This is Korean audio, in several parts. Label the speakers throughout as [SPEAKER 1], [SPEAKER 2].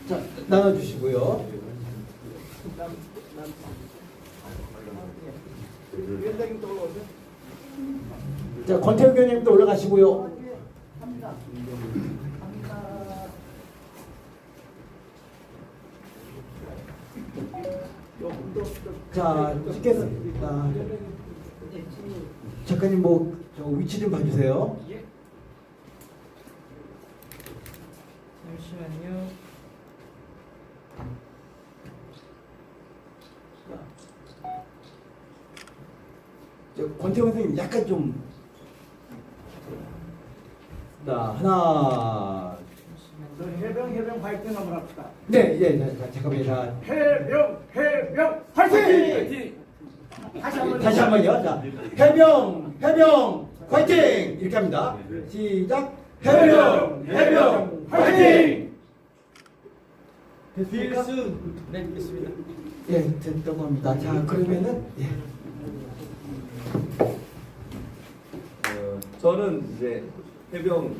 [SPEAKER 1] 자, 나눠주시고요. 자, 권태우 교수님도 올라가시고요. 자, 찍겠습니다. 작가님 저 위치 좀 봐주세요.
[SPEAKER 2] 잠시만요.
[SPEAKER 1] 권태우 선생님 약간 좀. 자, 하나.
[SPEAKER 3] 해병 화이팅 한번 합시다.
[SPEAKER 1] 네, 잠깐만요. 자,
[SPEAKER 3] 해병 화이팅!
[SPEAKER 1] 다시 한번요. 자, 해병 화이팅! 이렇게 합니다. 시작. 해병 화이팅! 됐습니까?
[SPEAKER 2] 네, 됐습니다.
[SPEAKER 1] 예, 됐다고 합니다. 자, 그러면은
[SPEAKER 4] 저는 이제 해병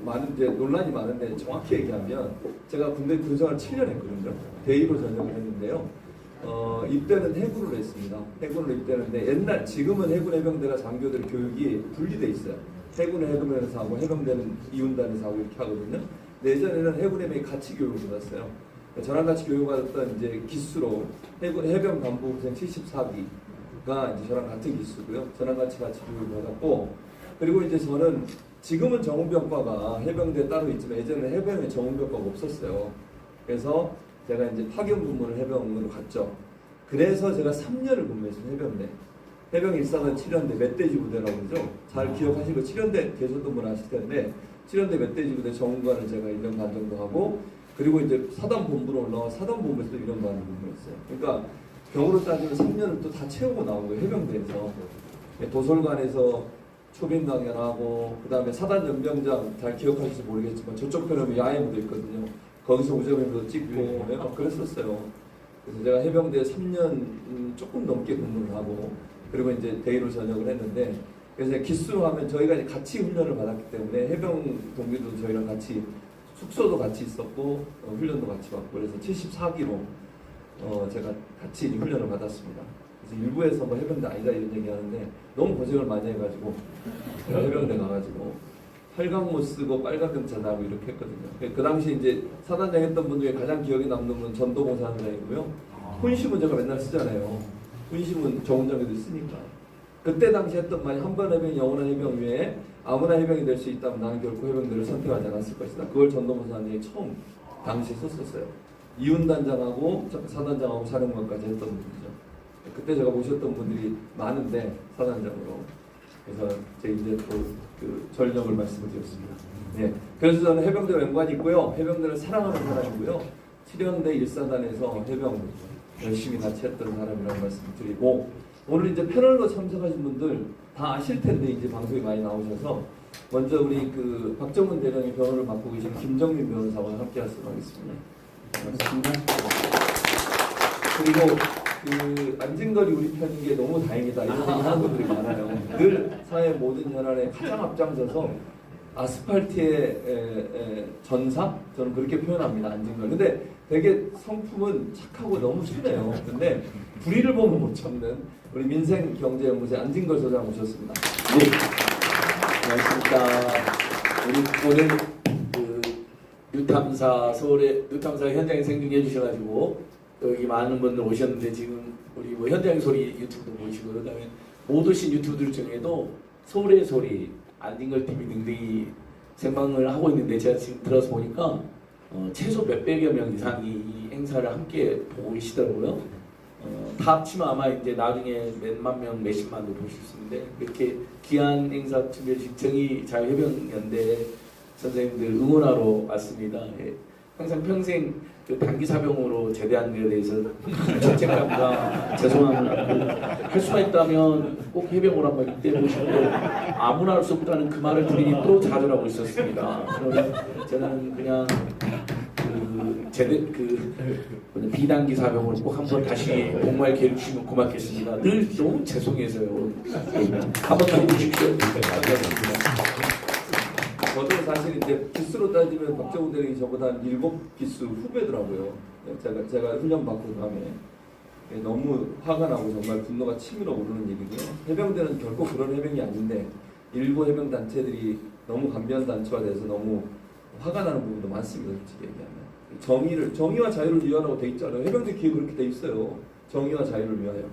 [SPEAKER 4] 많은 이제 논란이 많은데 정확히 얘기하면 제가 군대 군생활 7년 했거든요. 대위로 전역을 했는데요. 입대는 해군으로 했습니다. 해군으로 입대했는데 지금은 해군 해병대가 장교들 교육이 분리돼 있어요. 해군은 해군에서 하고 해병대는 이군단에서 하고 이렇게 하거든요. 예전에는 해군 해병이 같이 교육을 받았어요. 저랑 같이 교육받았던 이제 기수로 해군 해병 간부생 74기가 이제 저랑 같은 기수고요. 저랑 같이 교육을 받았고, 그리고 이제 저는 지금은 정훈병과가 해병대 따로 있지만 예전에는 해병에 정훈병과가 없었어요. 그래서 제가 이제 파견 근무를 해병으로 갔죠. 그래서 제가 3년을 근무했어요. 해병 일사단 7연대 멧돼지 부대라고 그러죠. 잘 기억하시고 7연대 계셨던 분 아실 텐데 7연대 멧돼지 부대 정훈관을 제가 1년 반 정도 하고, 그리고 이제 사단본부로 올라와 사단본부에서 1년 반 근무했어요. 그러니까 병으로 따지면 3년을 또 다 채우고 나온 거예요. 해병대에서. 도솔관에서 초빙 강연하고, 그 다음에 사단 연병장 잘 기억하실지 모르겠지만 저쪽 편에 야외무도 있거든요. 거기서 우정회도 찍고 막 그랬었어요. 그래서 제가 해병대에 3년 조금 넘게 근무를 하고, 그리고 이제 대위로 전역을 했는데, 그래서 기수로 하면 저희가 이제 같이 훈련을 받았기 때문에 해병 동기도 저희랑 같이 숙소도 같이 있었고 훈련도 같이 받고, 그래서 74기로 제가 같이 훈련을 받았습니다. 그래서 일부에서 뭐 해병대 아니다 이런 얘기 하는데 너무 고생을 많이 해가지고 제가 해병대 가가지고 활강 쓰고 빨간 병차 나고 이렇게 했거든요. 그 당시 이제 사단장 했던 분 중에 가장 기억에 남는 분은 전도공사단장이고요. 훈시문 제가 맨날 쓰잖아요. 훈시문 정훈장에도 쓰니까. 그때 당시 했던 말이 한 번 해병이 영원한 해병 외에 아무나 해병이 될 수 있다면 나는 결코 해병대를 선택하지 않았을 것이다. 그걸 전도공사단장이 처음 당시에 썼었어요. 이훈단장하고 사단장하고 사령관까지 했던 분이죠. 그때 제가 모셨던 분들이 많은데 사단장으로. 그래서 제가 이제 또 그 전력을 말씀을 드렸습니다. 네. 그래서 저는 해병대와 연관이 있고요. 해병대를 사랑하는 사람이고요. 7연대 1사단에서 해병 열심히 같이 했던 사람이라고 말씀드리고, 오늘 이제 패널로 참석하신 분들 다 아실 텐데 이제 방송에 많이 나오셔서 먼저 우리 그 박정훈 대령의 변호를 맡고 계신 김정민 변호사와 함께 하도록 하겠습니다. 반갑습니다. 그리고 그 안진걸이 우리 편인 게 너무 다행이다 이런 얘기 하는 분들이 많아요. 늘 사회 모든 현안에 가장 앞장서서 아스팔트의 전사? 저는 그렇게 표현합니다. 안진걸. 근데 되게 성품은 착하고 너무 순해요. 근데 불의를 보면 못 참는 우리 민생경제연구소의 안진걸 소장 모셨습니다.
[SPEAKER 5] 네, 안녕하십니까. 우리 오늘 그 뉴탐사 서울의 뉴탐사 현장에 생중해 주셔가지고 여기 많은 분들 오셨는데, 지금 우리 뭐 현장 소리 유튜브도 보시고, 그다음에 못 오신 유튜브들 중에도 서울의 소리, 안진걸 TV 등등이 생방을 하고 있는데, 제가 지금 들어서 보니까 최소 몇백여 명 이상이 이 행사를 함께 보고 계시더라고요. 다 합치면 아마 이제 나중에 몇만 명, 몇십만도 보실 수 있는데, 이렇게 귀한 행사 준비해주신 정의자유해병연대 선생님들 응원하러 왔습니다. 예. 항상 평생 그 단기 사병으로 제대한 데에 대해서 죄책감과 죄송함을 할 수가 있다면 꼭 해병으로 한번 입대해보시고, 아무나 할 수 없다는 그 말을 들으니 또 좌절하고 있었습니다. 그러면 저는 그냥 그 비단기 사병으로 꼭 한번 다시 복무할 기회를 주시면 고맙겠습니다. 늘 너무 죄송해서요. 한번 더 해주십시오.
[SPEAKER 4] 저도 사실 이제 기수로 따지면 박정훈 대령이 저보다 한 7기수 후배더라고요. 제가 훈련 받고 다음에 너무 화가 나고 정말 분노가 치밀어 오르는 일이고요. 해병대는 결코 그런 해병이 아닌데 일부 해병 단체들이 너무 간변 단체화 돼서 너무 화가 나는 부분도 많습니다. 솔직히 얘기하면 정의와 자유를 위하라고 돼 있잖아요. 해병대 기에 그렇게 돼 있어요. 정의와 자유를 위하여.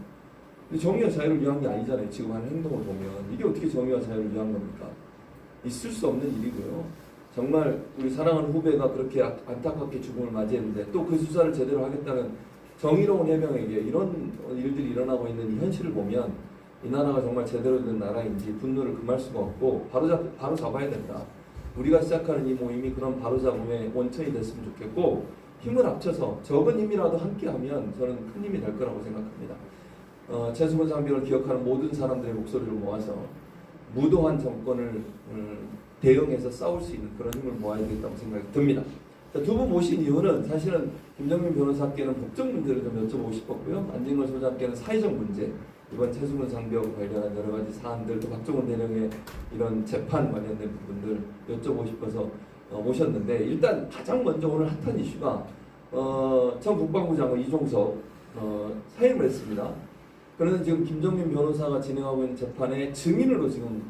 [SPEAKER 4] 근데 정의와 자유를 위한 게 아니잖아요. 지금 하는 행동을 보면 이게 어떻게 정의와 자유를 위한 겁니까? 있을 수 없는 일이고요. 정말 우리 사랑하는 후배가 그렇게 안타깝게 죽음을 맞이했는데 또 그 수사를 제대로 하겠다는 정의로운 해병에게 이런 일들이 일어나고 있는 이 현실을 보면 이 나라가 정말 제대로 된 나라인지 분노를 금할 수가 없고 바로 잡아야 된다. 우리가 시작하는 이 모임이 그런 바로잡음의 원천이 됐으면 좋겠고 힘을 합쳐서 적은 힘이라도 함께하면 저는 큰 힘이 될 거라고 생각합니다. 최수근 상병을 기억하는 모든 사람들의 목소리를 모아서 무도한 정권을 대응해서 싸울 수 있는 그런 힘을 모아야 되겠다고 생각이 듭니다. 두 분 모신 이유는 사실은 김정민 변호사께는 법적 문제를 좀 여쭤보고 싶었고요. 안진걸 소장께는 사회적 문제, 이번 최수근 상병 관련한 여러 가지 사안들, 또 박정훈 대령의 이런 재판 관련된 부분들 여쭤보고 싶어서 모셨는데 일단 가장 먼저 오늘 핫한 이슈가 전 국방부 장관 이종석 사임을 했습니다. 그러는 지금 김정민 변호사가 진행하고 있는 재판에 증인으로 지금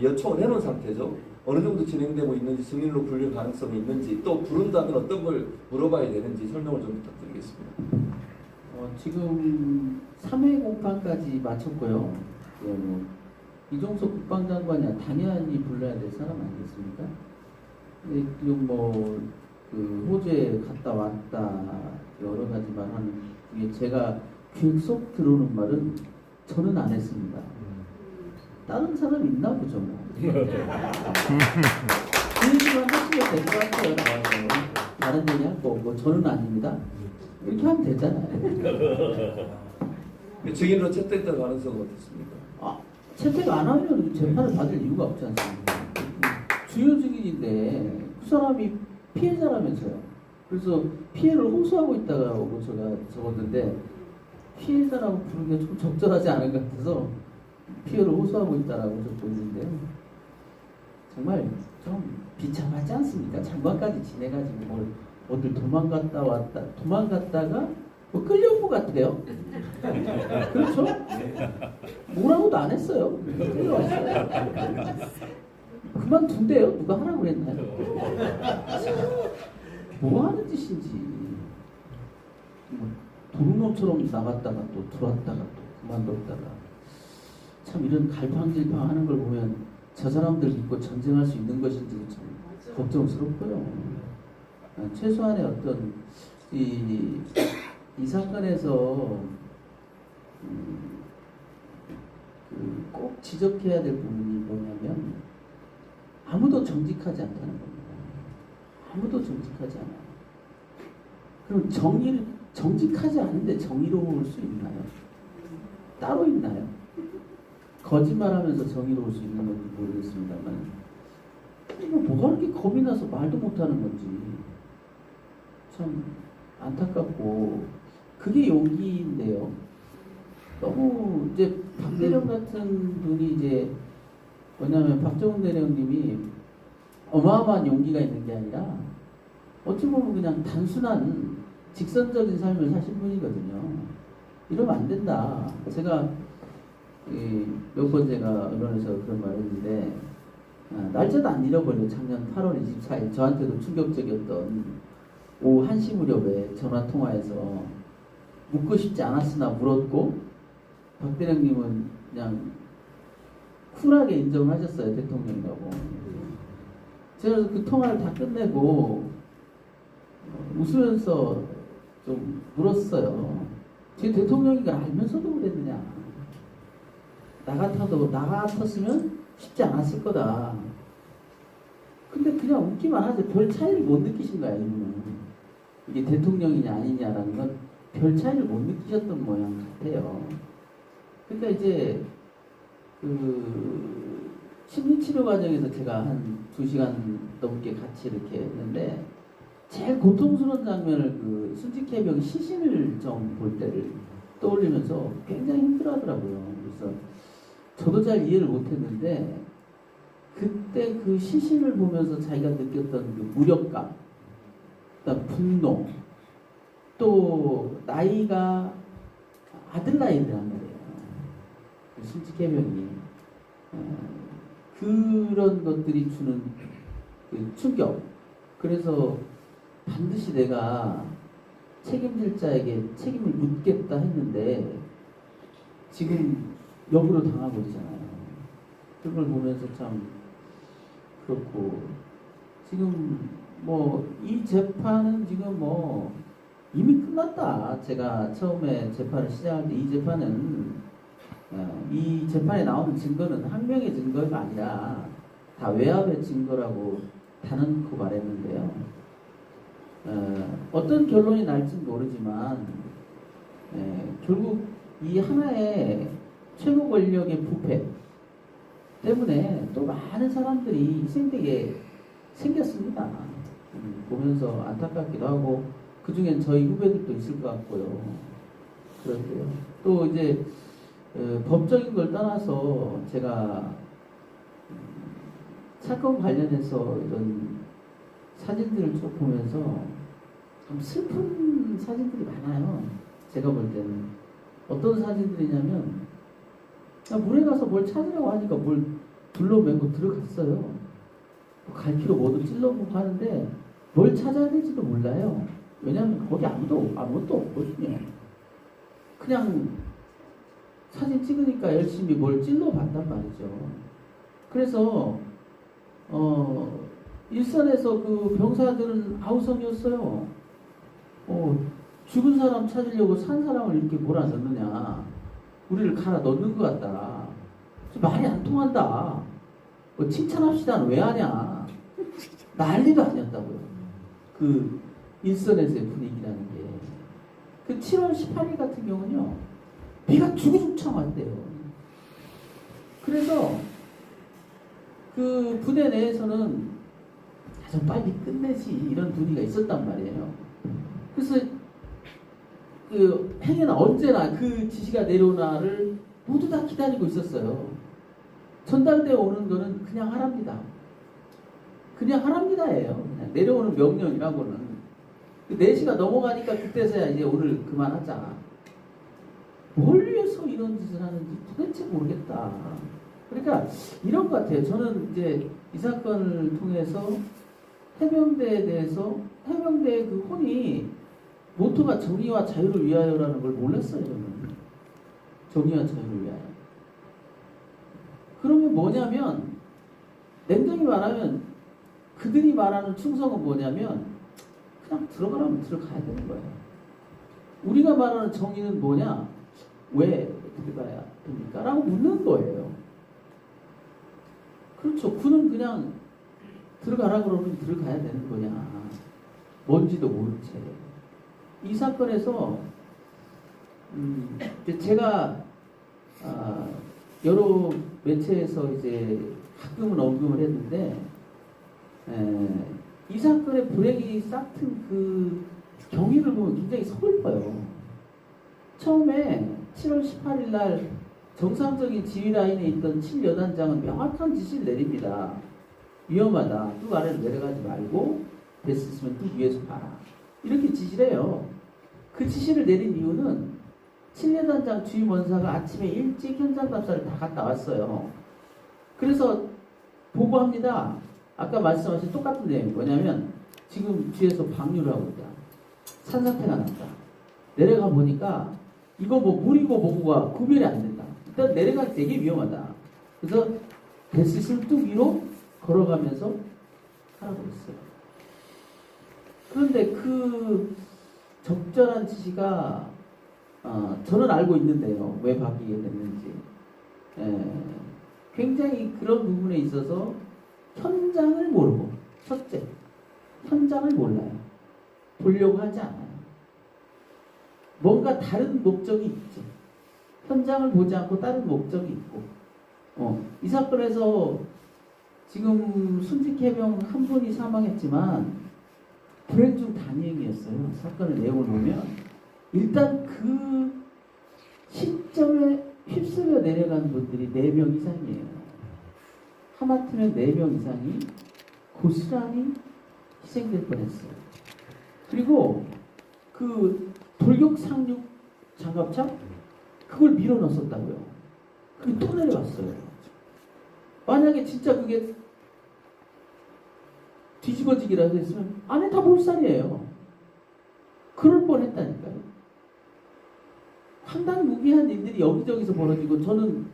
[SPEAKER 4] 요청을 해놓은 상태죠. 어느 정도 진행되고 있는지, 증인으로 불릴 가능성이 있는지, 또 부른다면 어떤 걸 물어봐야 되는지 설명을 좀 부탁드리겠습니다.
[SPEAKER 2] 지금 3회 공판까지 마쳤고요. 이종석 국방장관이야 당연히 불러야 될 사람 아니겠습니까? 지금 그 호주에 갔다 왔다 여러 가지 말하는 중에 제가 귀에 쏙 들어오는 말은 저는 안 했습니다. 다른 사람 있나 보죠. 그 얘기만 하시면 될 것 같아요. 다른 얘기 할 거 없고 저는 아닙니다. 이렇게 하면 되잖아요.
[SPEAKER 4] 증인으로 채택될 가능성은 어떻습니까?
[SPEAKER 2] 채택 안 하면 재판을 받을 이유가 없지 않습니까? 주요 증인인데 그 사람이 피해자라면서요. 그래서 피해를 호소하고 있다고 제가 적었는데 피해자라고 부르기가 좀 적절하지 않은 것 같아서 피해를 호소하고 있다라고 적고 있는데요. 정말 좀 비참하지 않습니까? 장관까지 지내가지고 어딜 도망갔다가 끌려온 것 같아요. 그렇죠? 뭐라고도 안 했어요. 끌려왔어요. 그만둔대요. 누가 하라고 그랬나요? 뭐 하는 짓인지. 도둑놈처럼 나갔다가 또 들어왔다가 또 그만뒀다가 참 이런 갈팡질팡 하는 걸 보면 저 사람들 믿고 전쟁할 수 있는 것인지 참 걱정스럽고요. 최소한의 어떤 이 사건에서 꼭 지적해야 될 부분이 뭐냐면 아무도 정직하지 않다는 겁니다. 아무도 정직하지 않아요. 그럼 정직하지 않은데 정의로울 수 있나요? 따로 있나요? 거짓말하면서 정의로울 수 있는 건지 모르겠습니다만 이거 뭐가 그렇게 겁이 나서 말도 못하는 건지 참 안타깝고 그게 용기인데요. 너무 이제 박대령 같은 분이 이제 뭐냐면 박정훈 대령님이 어마어마한 용기가 있는 게 아니라 어찌 보면 그냥 단순한 직선적인 삶을 사신 분이거든요. 이러면 안 된다. 제가 몇 번 제가 언론에서 그런 말을 했는데 날짜도 안 잃어버려요. 작년 8월 24일 저한테도 충격적이었던 오후 1시 무렵에 전화통화에서 묻고 싶지 않았으나 물었고 박 대령님은 그냥 쿨하게 인정을 하셨어요. 대통령이라고. 제가 그 통화를 다 끝내고 웃으면서 좀 물었어요. 제 대통령이가 알면서도 그랬느냐. 나 같았으면 쉽지 않았을 거다. 근데 그냥 웃기만 하죠. 별 차이를 못 느끼신 거야, 이분은. 이게 대통령이냐 아니냐라는 건 별 차이를 못 느끼셨던 모양 같아요. 그러니까 이제 그 심리치료 과정에서 제가 한 2시간 넘게 같이 이렇게 했는데 제일 고통스러운 장면을 그 순직해병 시신을 좀 볼 때를 떠올리면서 굉장히 힘들어하더라고요. 그래서 저도 잘 이해를 못했는데 그때 그 시신을 보면서 자기가 느꼈던 그 무력감, 그다음 분노, 또 나이가 아들 나이란 말이에요. 그 순직해병이 그런 것들이 주는 그 충격. 그래서 반드시 내가 책임질 자에게 책임을 묻겠다 했는데 지금 역으로 당하고 있잖아요. 그걸 보면서 참 그렇고 지금 뭐 이 재판은 지금 뭐 이미 끝났다. 제가 처음에 재판을 시작할 때 이 재판은 이 재판에 나오는 증거는 한 명의 증거가 아니라 다 외압의 증거라고 단언코 말했는데요. 어떤 결론이 날지 모르지만 결국 이 하나의 최고 권력의 부패 때문에 또 많은 사람들이 희생되게 생겼습니다. 보면서 안타깝기도 하고 그 중엔 저희 후배들도 있을 것 같고요. 그런데요. 또 이제 법적인 걸 떠나서 제가 사건 관련해서 이런 사진들을 쭉 보면서 좀 슬픈 사진들이 많아요. 제가 볼 때는 어떤 사진들이냐면 물에 가서 뭘 찾으려고 하니까 뭘 둘러매고 들어갔어요. 갈 필요 모두 찔러보고 하는데 뭘 찾아야 될지도 몰라요. 왜냐하면 거기 아무것도 없거든요. 그냥 사진 찍으니까 열심히 뭘 찔러봤단 말이죠. 그래서 일선에서 그 병사들은 아우성이었어요. 죽은 사람 찾으려고 산 사람을 이렇게 몰아넣느냐. 우리를 갈아 넣는 것 같다. 말이 안 통한다. 뭐 칭찬합시다는 왜 하냐. 난리도 아니었다고요. 그 일선에서의 분위기라는 게. 그 7월 18일 같은 경우는요. 비가 주구장창 왔대요. 그래서 그 부대 내에서는 좀 빨리 끝내지 이런 분위기가 있었단 말이에요. 그래서 그 행여나 언제나 그 지시가 내려오나를 모두 다 기다리고 있었어요. 전달되어 오는 거는 그냥 하랍니다. 그냥 하랍니다예요. 그냥 내려오는 명령이라고는. 4시가 넘어가니까 그때서야 이제 오늘 그만하자. 뭘 위해서 이런 짓을 하는지 도대체 모르겠다. 그러니까 이런 것 같아요. 저는 이제 이 사건을 통해서 해병대에 대해서 해병대의 그 혼이 모토가 정의와 자유를 위하여라는 걸 몰랐어요. 저는. 정의와 자유를 위하여. 그러면 뭐냐면 냉정히 말하면 그들이 말하는 충성은 뭐냐면 그냥 들어가라면 들어가야 되는 거예요. 우리가 말하는 정의는 뭐냐? 왜 들어가야 됩니까? 라고 묻는 거예요. 그렇죠. 군은 그냥 들어가라 그러면 들어가야 되는 거냐. 뭔지도 모른 채. 이 사건에서 제가 여러 매체에서 이제 가끔은 언급을 했는데 이 사건의 불행이 싹튼 그 경위를 보면 굉장히 서글퍼요. 처음에 7월 18일 날 정상적인 지휘 라인에 있던 7여단장은 명확한 지시를 내립니다. 위험하다. 뚝 아래로 내려가지 말고 베스 있으면 뚝 위에서 봐라. 이렇게 지시를 해요. 그 지시를 내린 이유는 7여단장 주임원사가 아침에 일찍 현장 답사를 다 갔다 왔어요. 그래서 보고합니다. 아까 말씀하신 똑같은 내용이 뭐냐면 지금 뒤에서 방류를 하고 있다. 산사태가 났다. 내려가 보니까 이거 뭐 물이고 뭐고가 구별이 안 된다. 일단 내려가기 되게 위험하다. 그래서 베스를 뚝 위로 걸어가면서 하라고 했어요. 그런데 그 적절한 지시가 저는 알고 있는데요. 왜 바뀌게 됐는지. 굉장히 그런 부분에 있어서 현장을 모르고 첫째, 현장을 몰라요. 보려고 하지 않아요. 뭔가 다른 목적이 있지. 현장을 보지 않고 다른 목적이 있고. 이 사건에서 지금 순직해병 한 분이 사망했지만 불행 중 다행이었어요. 사건의 내용을 보면 일단 그 시점에 휩쓸려 내려간 분들이 4명 이상이에요. 하마터면 4명 이상이 고스란히 희생될 뻔했어요. 그리고 그 돌격 상륙 장갑차 그걸 밀어넣었다고요. 그게 또 내려왔어요. 만약에 진짜 그게 뒤집어지기라도 했으면 안에 다 몰살이에요. 그럴 뻔했다니까요. 상당히 무기한 일들이 여기저기서 벌어지고 저는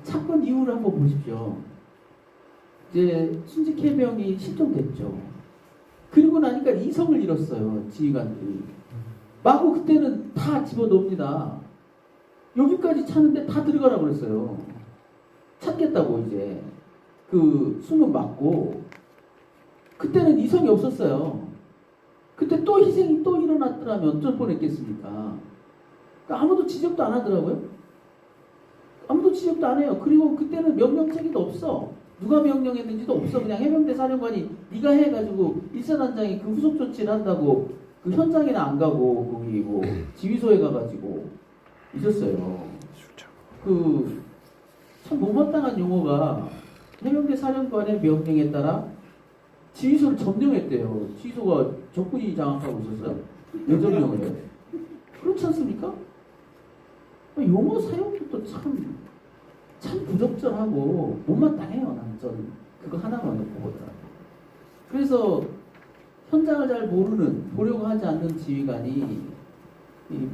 [SPEAKER 2] 사건 이후를 한번 보십시오. 이제 순직 해병이 실종됐죠. 그리고 나니까 이성을 잃었어요. 지휘관들이. 마구 그때는 다 집어넣습니다. 여기까지 차는데 다 들어가라 그랬어요. 찾겠다고 이제 그 숨은 막고 그때는 이성이 없었어요. 그때 또 희생이 또 일어났더라면 어쩔 뻔했겠습니까? 그러니까 아무도 지적도 안 하더라고요. 아무도 지적도 안 해요. 그리고 그때는 명령체계도 없어. 누가 명령했는지도 없어. 그냥 해병대 사령관이 네가 해가지고 일사단장이 그 후속 조치를 한다고 그 현장에는 안 가고 거기 뭐 지휘소에 가가지고 있었어요. 그 참 못마땅한 용어가 해병대 사령관의 명령에 따라 지휘소를 점령했대요. 지휘소가 적군이 장악하고 있었어요. 왜 점령을 해요? 그렇지 않습니까? 용어 사용도 참 부적절하고 못마땅해요. 나는 저는 그거 하나만 놓고 보더라고요. 그래서 현장을 잘 보려고 하지 않는 지휘관이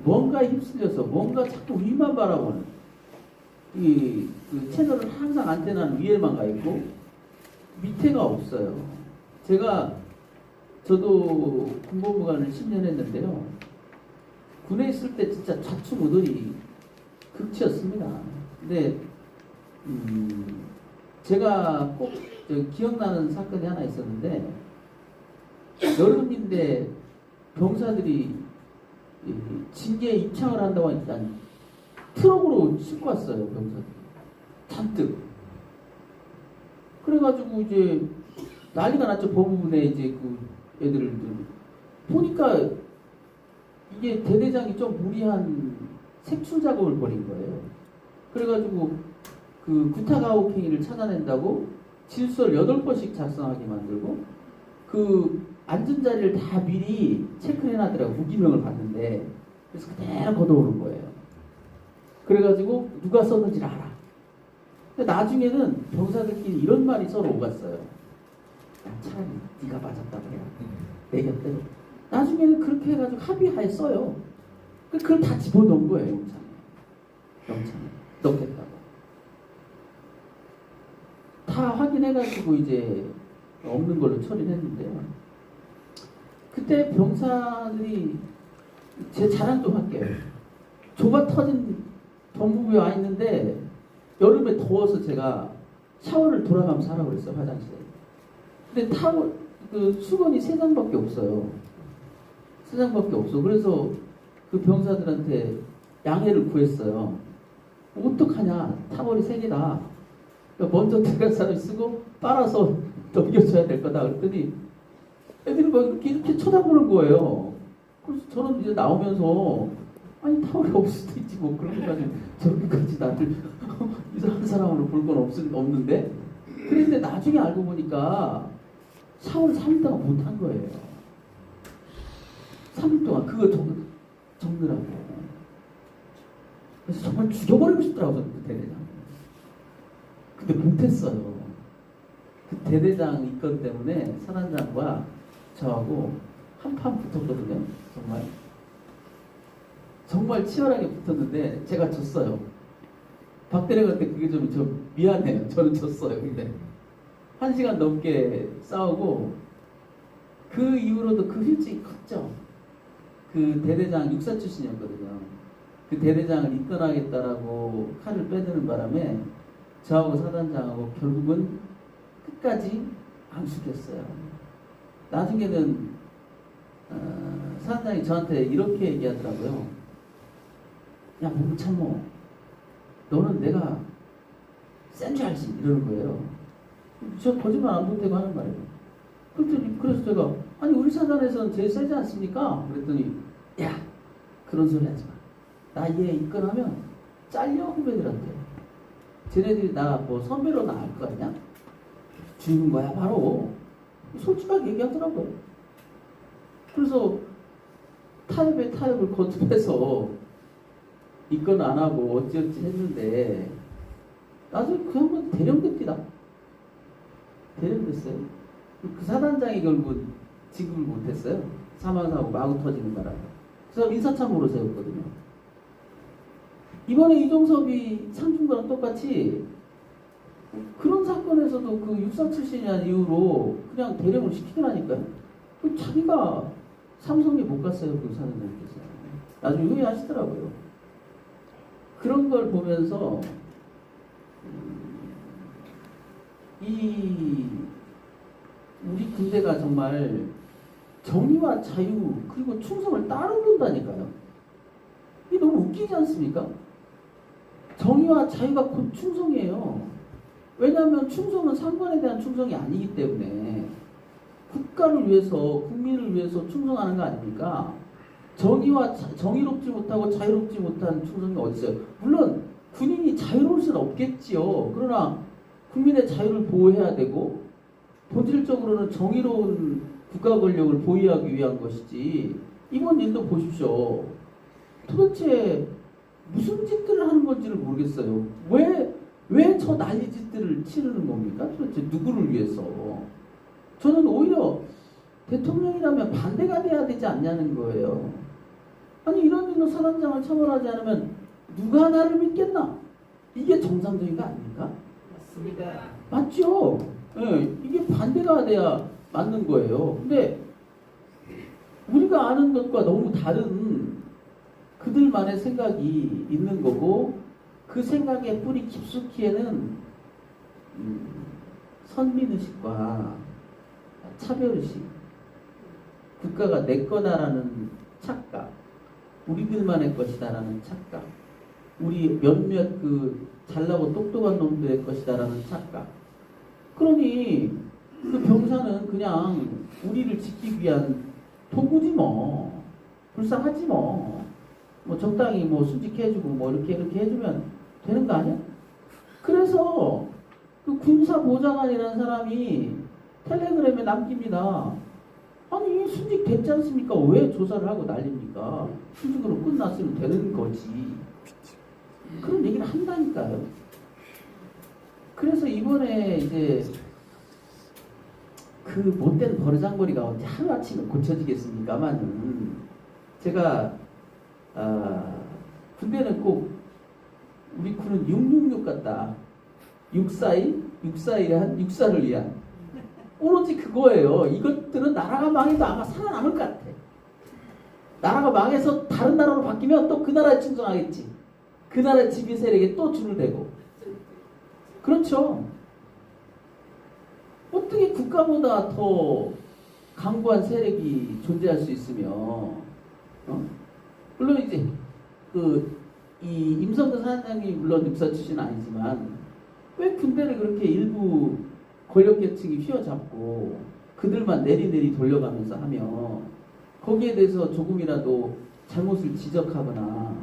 [SPEAKER 2] 뭔가에 휩쓸려서 뭔가 자꾸 위만 바라보는 그 채널은 항상 안테나는 위에만 가 있고 밑에가 없어요. 저도 군법무관을 10년 했는데요. 군에 있을 때 진짜 좌충우돌이 극치였습니다. 근데 제가 꼭 기억나는 사건이 하나 있었는데 여름인데 병사들이 징계에 입창을 한다고 하니까 트럭으로 싣고 왔어요. 병사들이 잔뜩. 그래가지고 이제 난리가 났죠. 법무부에 이제 그 애들을 보니까 이게 대대장이 좀 무리한 색출 작업을 벌인 거예요. 그래가지고 그 구타가혹 행위를 찾아낸다고 질서를 8번씩 작성하게 만들고 그 앉은 자리를 다 미리 체크를 해놨더라고. 무기명을 봤는데 그래서 그대로 걷어오는 거예요. 그래가지고 누가 썼는지를 알아. 근데 나중에는 병사들끼리 이런 말이 서로 오갔어요. 야, 차라리 네가 맞았다고 해라. 내 곁에. 나중에는 그렇게 해가지고 합의하에 써요. 그걸 다 집어넣은 거예요. 영창에. 넣겠다고. 다 확인해가지고 이제 없는 걸로 처리를 했는데요. 그때 병사들이 제 자랑 좀 할게요. 좁아 터진 법무부에 와 있는데 여름에 더워서 제가 샤워를 돌아가면서 하라고 그랬어요. 화장실에. 근데 그 수건이 3장밖에 없어요. 3장밖에 없어. 그래서 그 병사들한테 양해를 구했어요. 어떡하냐. 타월이 3개다. 먼저 들어간 사람이 쓰고 빨아서 넘겨줘야 될 거다. 그랬더니 애들이 막 이렇게 쳐다보는 거예요. 그래서 저는 이제 나오면서 아니 타월이 없을 수도 있지 뭐 그런 것까지 저렇게까지 나를 이상한 사람으로 볼 건 없는데 그런데 나중에 알고 보니까 샤워를 3일 동안 못 한 거예요. 3일 동안 그거 적느라고. 그래서 정말 죽여버리고 싶더라고요. 그 대대장. 근데 못했어요. 그 대대장 이건 때문에 사단장과 저하고 한판 붙었거든요. 정말 치열하게 붙었는데 제가 졌어요. 박대령한테 그게 좀 미안해요. 저는 졌어요. 근데 1시간 넘게 싸우고 그 이후로도 그 힐증이 컸죠. 그 대대장 육사 출신이었거든요. 그 대대장을 이끌어가겠다라고 칼을 빼드는 바람에 저하고 사단장하고 결국은 끝까지 앙숙했어요. 나중에는 사단장이 저한테 이렇게 얘기하더라고요. 야 몽참모 너는 내가 센 줄 알지 이러는 거예요. 저 거짓말 안 보태고 하는 말이에요. 그래서 제가 아니 우리 사단에서는 제일 세지 않습니까? 그랬더니 야 그런 소리 하지 마. 나 얘 입건하면 잘려 후배들한테. 쟤네들이 나 뭐 선배로 나 알 거 아니야? 죽는 거야 바로. 솔직하게 얘기하더라고요. 그래서 타협에 타협을 거듭해서 입건 안 하고 어찌어찌 했는데 나중에 그 한번 대령됩니다. 대령됐어요. 그 사단장이 결국은 지급을 못했어요. 사망사고 마구 터지는 바람에. 그래서 인사참모로 세웠거든요. 이번에 이종섭이 창준 거랑 똑같이 그런 사건에서도 그 육사 출신이라는 이유로 그냥 대령을 시키더라니까요. 자기가 삼성에 못 갔어요. 그 사단장님께서. 나중에 후회하시더라고요. 그런 걸 보면서 이 우리 군대가 정말 정의와 자유 그리고 충성을 따르는다니까요. 이게 너무 웃기지 않습니까? 정의와 자유가 곧 충성이에요. 왜냐하면 충성은 상관에 대한 충성이 아니기 때문에 국가를 위해서 국민을 위해서 충성하는 거 아닙니까? 정의롭지 못하고 자유롭지 못한 충성이 어디 있어요? 물론 군인이 자유로울 수는 없겠지요. 그러나 국민의 자유를 보호해야 되고 본질적으로는 정의로운 국가 권력을 보유하기 위한 것이지. 이번 일도 보십시오. 도대체 무슨 짓들을 하는 건지를 모르겠어요. 왜 저 난리짓들을 치르는 겁니까? 도대체 누구를 위해서? 저는 오히려 대통령이라면 반대가 돼야 되지 않냐는 거예요. 아니 이런 일로 사단장을 처벌하지 않으면 누가 나를 믿겠나? 이게 정상적인 거 아닙니까?
[SPEAKER 3] 맞습니다.
[SPEAKER 2] 맞죠? 예, 이게 반대가 돼야 맞는 거예요. 근데 우리가 아는 것과 너무 다른 그들만의 생각이 있는 거고 그 생각의 뿌리 깊숙이에는 선민의식과 차별의식, 국가가 내 거다라는 착각, 우리들만의 것이다라는 착각, 우리 몇몇 그 잘나고 똑똑한 놈들의 것이다라는 착각. 그러니 그 병사는 그냥 우리를 지키기 위한 도구지 뭐. 불쌍하지 뭐. 뭐 적당히 뭐 수직해주고 뭐 이렇게 해주면 되는 거 아니야? 그래서 그 군사보좌관이라는 사람이 텔레그램에 남깁니다. 아니 수직 됐지 않습니까? 왜 조사를 하고 난립니까? 수직으로 끝났으면 되는 거지. 그런 얘기를 한다니까요. 그래서 이번에 이제 그 못된 버르장머리가 언제 하루아침에 고쳐지겠습니까만은 제가 군대는 꼭 우리 군은 666 같다. 641한 육사를 위한 오로지 그거예요. 이것들은 나라가 망해도 아마 살아남을 것 같아. 나라가 망해서 다른 나라로 바뀌면 또 그 나라에 충성하겠지. 그 나라의 지배 세력에 또 줄을 대고. 그렇죠. 어떻게 국가보다 더 강고한 세력이 존재할 수 있으며, 물론 이제 이 임성근 사단장이 물론 육사 출신은 아니지만 왜 군대를 그렇게 일부 권력계층이 휘어잡고 그들만 내리내리 돌려가면서 하며 거기에 대해서 조금이라도 잘못을 지적하거나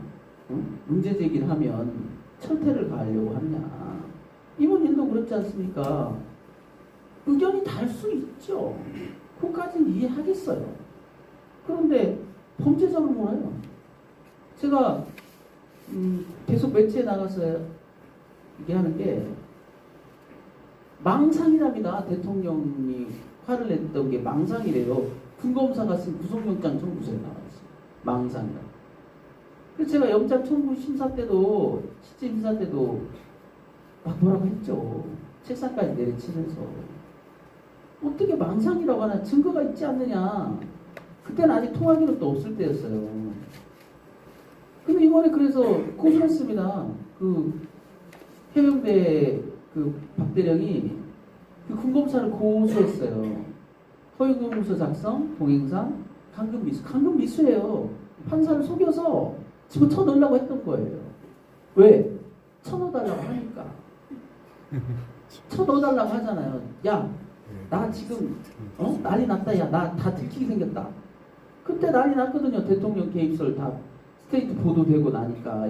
[SPEAKER 2] 문제 제기를 하면 철퇴를 가하려고 하느냐. 이번 일도 그렇지 않습니까? 의견이 다를 수 있죠. 그것까지는 이해하겠어요. 그런데 범죄자를 몰라요. 제가 계속 매체에 나가서 얘기하는 게 망상이랍니다. 대통령이 화를 냈던 게 망상이래요. 군검사가 쓴 구속영장 청구서에 나와있어요. 망상이라. 그래서 제가 영장 청구 심사 때도 실제 심사 때도 막 뭐라고 했죠. 책상까지 내리치면서 어떻게 망상이라고 하나 증거가 있지 않느냐. 그때는 아직 통화 기록도 없을 때였어요. 근데 이번에 그래서 고소했습니다. 그 해병대 그 박대령이 그 군검사를 고소했어요. 허위공문서 작성, 동행상, 감금미수. 감금미수예요. 판사를 속여서 집어 쳐넣으려고 했던 거예요. 왜? 쳐넣어달라고 하니까. 쳐넣어달라고 하잖아요. 야, 나 지금 난리 났다. 야, 나 다 들키게 생겼다. 그때 난리 났거든요. 대통령 개입설 다 스테이트 보도되고 나니까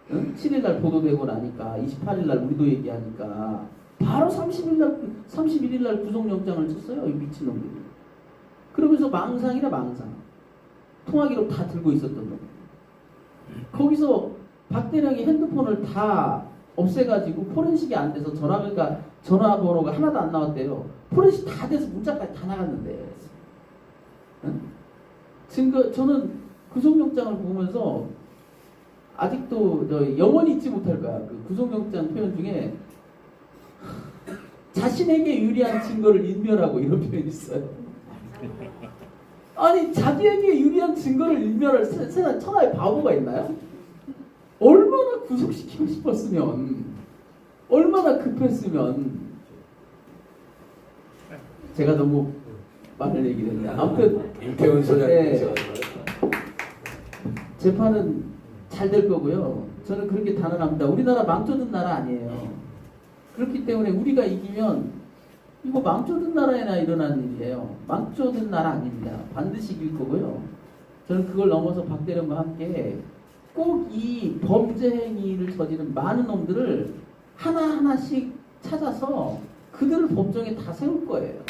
[SPEAKER 2] 27일 날 보도되고 나니까 28일 날 우리도 얘기하니까 바로 31일 날 구속영장을 쳤어요. 이 미친놈들이. 그러면서 망상이라 망상. 통화기록 다 들고 있었던 놈. 거기서 박대령이 핸드폰을 다 없애가지고 포렌식이 안 돼서 전화번호가 하나도 안 나왔대요. 포렌식 다 돼서 문자까지 다 나갔는데. 응? 증거 저는 구속영장을 보면서 아직도 영원히 잊지 못할 거야. 그 구속영장 표현 중에 자신에게 유리한 증거를 인멸하고 이런 표현이 있어요. 아니 자기에게 유리한 증거를 인멸할 세상 천하의 바보가 있나요? 얼마나 구속시키고 싶었으면, 얼마나 급했으면. 제가 너무 많은 얘기를 했네. 아무튼
[SPEAKER 5] 임태훈 소장님
[SPEAKER 2] 재판은 잘 될 거고요. 저는 그렇게 단언합니다. 우리나라 망쳐든 나라 아니에요. 그렇기 때문에 우리가 이기면 이거 망쳐든 나라에나 일어난 일이에요. 망쳐든 나라 아닙니다. 반드시 이길 거고요. 저는 그걸 넘어서 박대령과 함께 꼭 이 범죄 행위를 저지른 많은 놈들을 하나하나씩 찾아서 그들을 법정에 다 세울 거예요.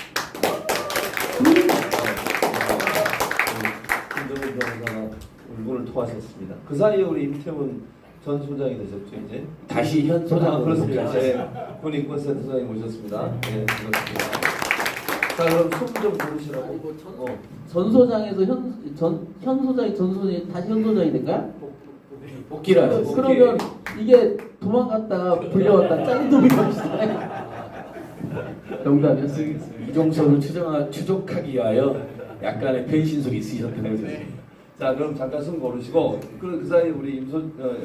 [SPEAKER 4] 김정은 변호사가 울분을 토하셨습니다. 그 사이에 우리 임태훈 전 소장이 되셨죠 이제.
[SPEAKER 5] 다시 현 소장
[SPEAKER 4] 그렇습니다. 군인권센터장님 모셨습니다. 네, 그렇습니다. 자 그럼 숨 좀 고르시라고.
[SPEAKER 2] 전 소장에서 현 소장이 전 소장이 다시 현 소장이 된가요?
[SPEAKER 5] 복귀라.
[SPEAKER 2] 그러면 이게 도망갔다가 불려왔다 잘린 놈이 되시나요? 농담이었어요.
[SPEAKER 5] 이종석을 추적하기 위하여 약간의 변신속이 있으셨던 거죠.
[SPEAKER 4] 자 그럼 잠깐 숨 고르시고 그 사이에 우리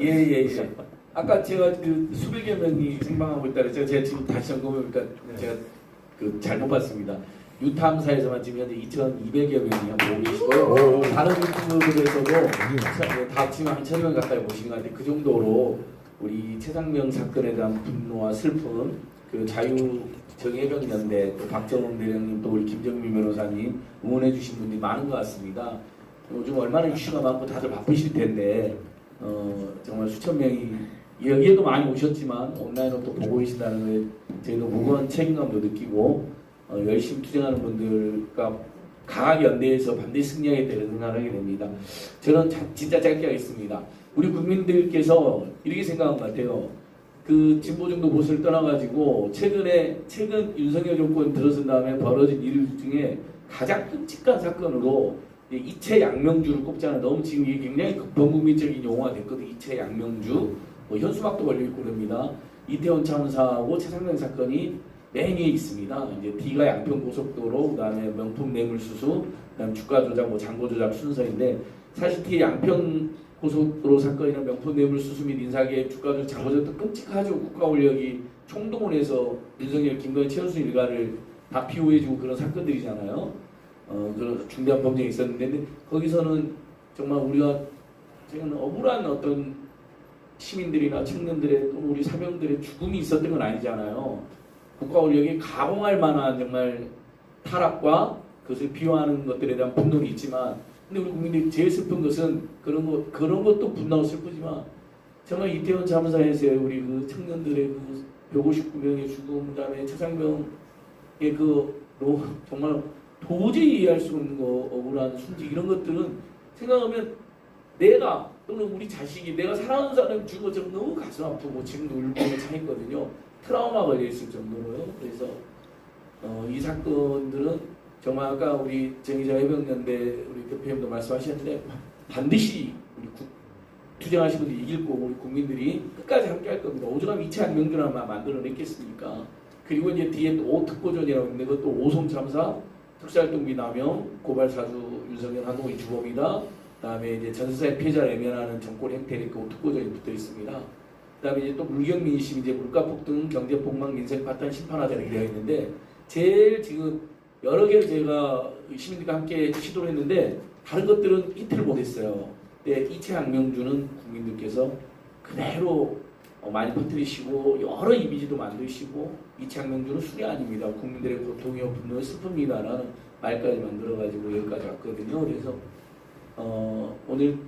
[SPEAKER 5] 예. 아까 제가 그 수백여 명이 생방하고 있다 그랬죠. 제가 지금 다시 점검해보니까 제가 그 잘못 봤습니다. 유탐사에서만 지금 현재 2,200여 명이 보고 계시고요. 다른 유튜브들에서도 다 합치면 한 1,000명 가까이 보시는 것 같아요. 그 정도로 우리 최상명 사건에 대한 분노와 슬픔, 그 자유정의해병연대, 또 박정훈 대령님, 또 우리 김정민 변호사님 응원해 주신 분들이 많은 것 같습니다. 요즘 얼마나 이슈가 많고 다들 바쁘실 텐데 정말 수천 명이 여기에도 많이 오셨지만 온라인으로 또 보고 계신다는 거에 저희도 무거운 책임감도 느끼고 열심히 투쟁하는 분들과 강하게 연대해서 반드시 승리하겠다 이런 생각을 하게 됩니다. 저는 진짜 짧게 하겠습니다. 우리 국민들께서 이렇게 생각한 것 같아요. 그 진보정도 보수를 떠나가지고 최근 윤석열 정권 들어선 다음에 벌어진 일 중에 가장 끔찍한 사건으로 이채 양명주를 꼽잖아요. 너무 지금 이게 굉장히 범국민적인 용어가 됐거든요. 이채 양명주, 현수막도 걸려있고 그럽니다. 이태원 참사하고 최상명 사건이 맨 위에 있습니다. 이제 D가 양평 고속도로, 그다음에 명품 뇌물 수수, 그다음 주가 조작, 잔고 조작 순서인데 사실 T의 양평 고속도로 사건이나 명품 뇌물 수수 및 인사개입, 주가 조작, 잔고 조작도 끔찍하죠. 국가 권력이 총동원해서 윤석열, 김건희, 최은수 일가를 다 피호해주고 그런 사건들이잖아요. 그런 중대한 범죄가 있었는데 거기서는 정말 우리가 지금 억울한 어떤 시민들이나 청년들의 또는 우리 사병들의 죽음이 있었던 건 아니잖아요. 국가 권력이 가공할 만한 정말 타락과 그것을 비호하는 것들에 대한 분노는 있지만, 근데 우리 국민들이 제일 슬픈 것은 그런 것도 분노하고 슬프지만 정말 이태원 참사에서 우리 그 청년들의 그 159명의 죽음, 그다음에 최상병의 정말 도저히 이해할 수 없는 거, 억울한 순직 이런 것들은 생각하면 내가 또는 우리 자식이 내가 사랑하는 사람이 죽은 것처럼 너무 가슴 아프고 지금도 울분에 차 있거든요. 트라우마가 걸려 있을 정도로요. 그래서 이 사건들은 정말 아까 우리 정의자해병연대 우리 대표님도 말씀하셨는데 반드시 우리 투쟁하신 분들이 이길 거고 우리 국민들이 끝까지 함께할 겁니다. 오죽하면 이채 양명주나 만들어냈겠습니까? 그리고 이제 뒤에 또 5특보전이라고 있는데 그것도 오송 참사, 특수활동비 남용, 고발사주 윤석열 한동훈이 주범이다. 그다음에 이제 전세사의 피해자를 외면하는 정권 행태에 그 특보전이 붙어 있습니다. 그다음에 이제 또 물경민심, 이제 물가 폭등, 경제 폭망, 민생 파탄 심판하자 이렇게 되어 있는데 제일 지금 여러 개를 제가 시민들과 함께 시도를 했는데 다른 것들은 히트를 못했어요. 근데 이채 양명주는 국민들께서 그대로 많이 퍼뜨리시고 여러 이미지도 만드시고 이창명주는 술이 아닙니다. 국민들의 고통이요 분노요 슬픔이다라는 말까지 만들어가지고 여기까지 왔거든요. 그래서 오늘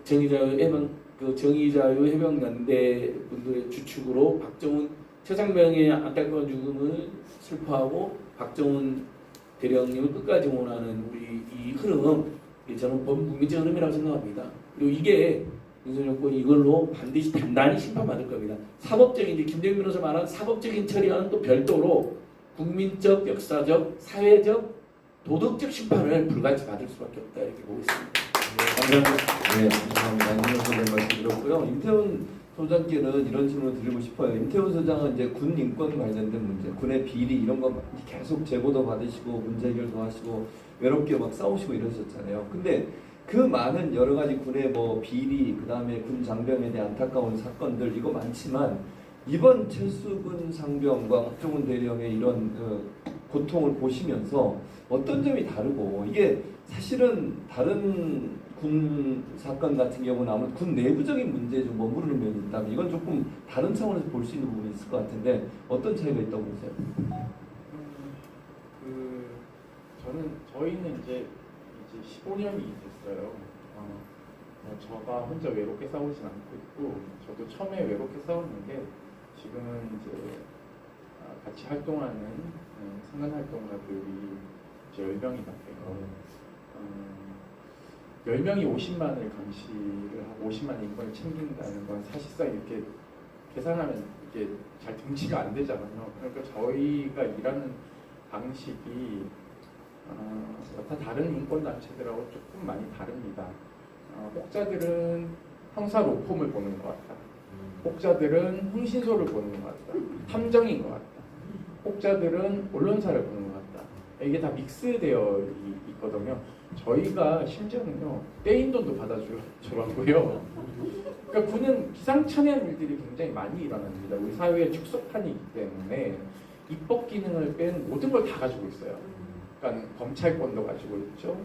[SPEAKER 5] 정의자유해병연대 분들의 주축으로 박정훈 최상병의 안타까운 죽음을 슬퍼하고 박정훈 대령님을 끝까지 응원하는 우리 이 흐름, 저는 범국민적 흐름이라고 생각합니다. 그리고 이게 윤석열 정권이 이걸로 반드시 단단히 심판받을 겁니다. 사법적인, 이제 김대중 변호사 말한 사법적인 처리와는 또 별도로 국민적, 역사적, 사회적, 도덕적 심판을 불같이 받을 수밖에 없다 이렇게 보고 있습니다.
[SPEAKER 4] 감사합니다. 네, 감사합니다. 임태훈 소장 말씀 들었고요. 임태훈 소장께는 이런 질문을 드리고 싶어요. 임태훈 소장은 이제 군 인권 관련된 문제, 군의 비리 이런 거 계속 제보도 받으시고 문제 해결도 하시고 외롭게 막 싸우시고 이러셨잖아요. 근데 그 많은 여러 가지 군의 뭐 비리, 그 다음에 군 장병에 대한 안타까운 사건들 이거 많지만 이번 최수근 상병과 박정훈 대령의 이런 고통을 보시면서 어떤 점이 다르고 이게 사실은 다른 군 사건 같은 경우는 아무래도 군 내부적인 문제에 좀 머무르는 면이 있다면 이건 조금 다른 차원에서 볼 수 있는 부분이 있을 것 같은데 어떤 차이가 있다고 보세요?
[SPEAKER 6] 저희는 이제 15년이 됐어요. 저가 혼자 외롭게 싸우진 않고 있고, 저도 처음에 외롭게 싸웠는데 지금은 이제 같이 활동하는 상근 활동가들이 이제 10명이 바뀌고 10명이 50만을 감시를 하고 50만 인권을 챙긴다는 건 사실상 이렇게 계산하면 이게 잘 등치가 안 되잖아요. 그러니까 저희가 일하는 방식이 여타 다른 인권단체들하고 조금 많이 다릅니다. 혹자들은 형사 로펌을 보는 것 같다. 혹자들은 흥신소를 보는 것 같다. 탐정인 것 같다. 혹자들은 언론사를 보는 것 같다. 이게 다 믹스되어 있거든요. 저희가 심지어는요, 떼인 돈도 받아주더라고요. 그러니까 군은 기상천외한 일들이 굉장히 많이 일어납니다. 우리 사회의 축소판이기 때문에 입법 기능을 뺀 모든 걸 다 가지고 있어요. 그러니까 검찰권도 가지고 있죠.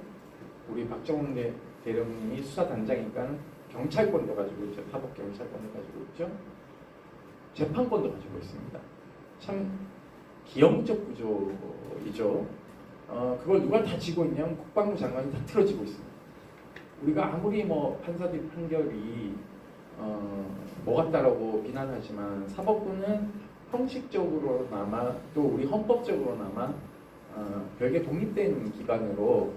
[SPEAKER 6] 우리 박정훈 대령님이 수사단장이니까 경찰권도 가지고 있죠. 사법 경찰권도 가지고 있죠. 재판권도 가지고 있습니다. 참 기형적 구조이죠. 그걸 누가 다 쥐고 있냐면 국방부 장관이 다 틀어지고 있습니다. 우리가 아무리 뭐 판사들 판결이 뭐 같다라고 비난하지만 사법부는 형식적으로나마 또 우리 헌법적으로나마 별개 독립된 기관으로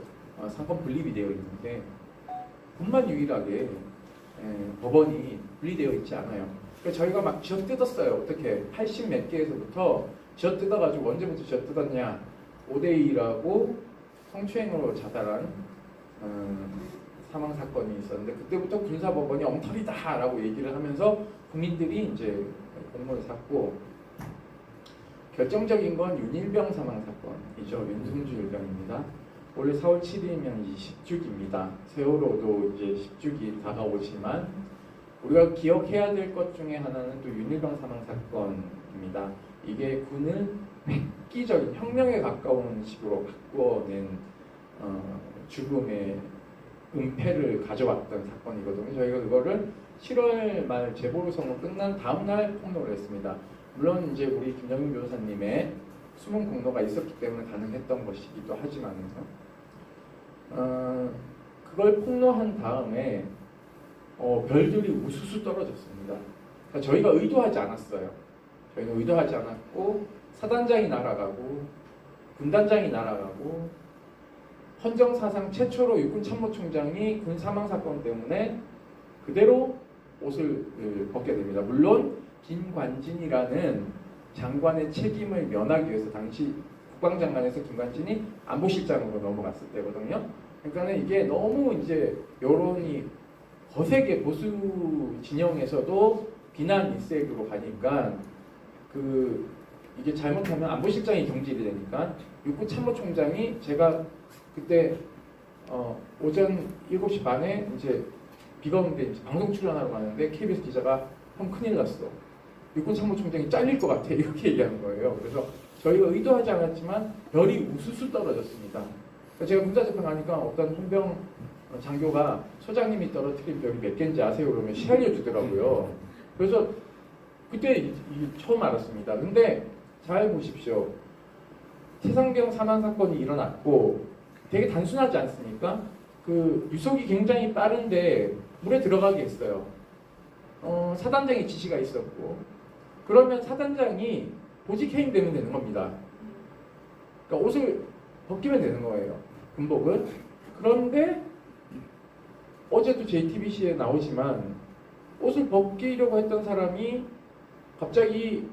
[SPEAKER 6] 사건 분립이 되어 있는데 군만 유일하게 법원이 분리되어 있지 않아요. 그러니까 저희가 막 쥐어뜯었어요. 어떻게 80 몇 개에서부터 쥐어뜯어가지고 언제부터 쥐어뜯었냐, 5대2라고 성추행으로 자살한 사망 사건이 있었는데 그때부터 군사법원이 엉터리다라고 얘기를 하면서 국민들이 이제 공문을 샀고, 결정적인 건 윤일병 사망 사건이죠. 윤승주 일병입니다. 올해 4월 7일이면 10주기입니다. 세월호도 이제 10주기 다가오지만 우리가 기억해야 될 것 중에 하나는 또 윤일병 사망 사건입니다. 이게 군을 획기적인 혁명에 가까운 식으로 바꿔낸 죽음의 은폐를 가져왔던 사건이거든요. 저희가 그거를 7월 말 재보궐선거 끝난 다음 날 폭로를 했습니다. 물론 이제 우리 김정인 변호사님의 숨은 공로가 있었기 때문에 가능했던 것이기도 하지만요. 그걸 폭로한 다음에 별들이 우수수 떨어졌습니다. 그러니까 저희가 의도하지 않았어요. 저희는 의도하지 않았고 사단장이 날아가고 군단장이 날아가고 헌정사상 최초로 육군 참모총장이 군 사망 사건 때문에 그대로 옷을 벗게 됩니다. 물론 김관진이라는 장관의 책임을 면하기 위해서 당시 국방장관에서 김관진이 안보실장으로 넘어갔을 때거든요. 그러니까 이게 너무 이제 여론이 거세게 보수 진영에서도 비난 일색으로 가니까 이게 잘못하면 안보실장이 경질이 되니까 육군 참모총장이 제가 그때 오전 7시 반에 이제 비가 오는데 이제 방송 출연하러 가는데 KBS 기자가 형 큰일 났어. 육군 참모총장이 잘릴 것 같아. 이렇게 얘기하는 거예요. 그래서 저희가 의도하지 않았지만 별이 우수수 떨어졌습니다. 제가 군사재판 가니까 어떤 헌병 장교가 소장님이 떨어뜨린 별이 몇 개인지 아세요? 그러면 시알려 주더라고요. 그래서 그때 처음 알았습니다. 근데 잘 보십시오. 최상병 사망 사건이 일어났고 되게 단순하지 않습니까? 그 유속이 굉장히 빠른데 물에 들어가게 했어요. 사단장의 지시가 있었고 그러면 사단장이 보직 해임되면 되는 겁니다. 그러니까 옷을 벗기면 되는 거예요. 군복을. 그런데 어제도 JTBC에 나오지만 옷을 벗기려고 했던 사람이 갑자기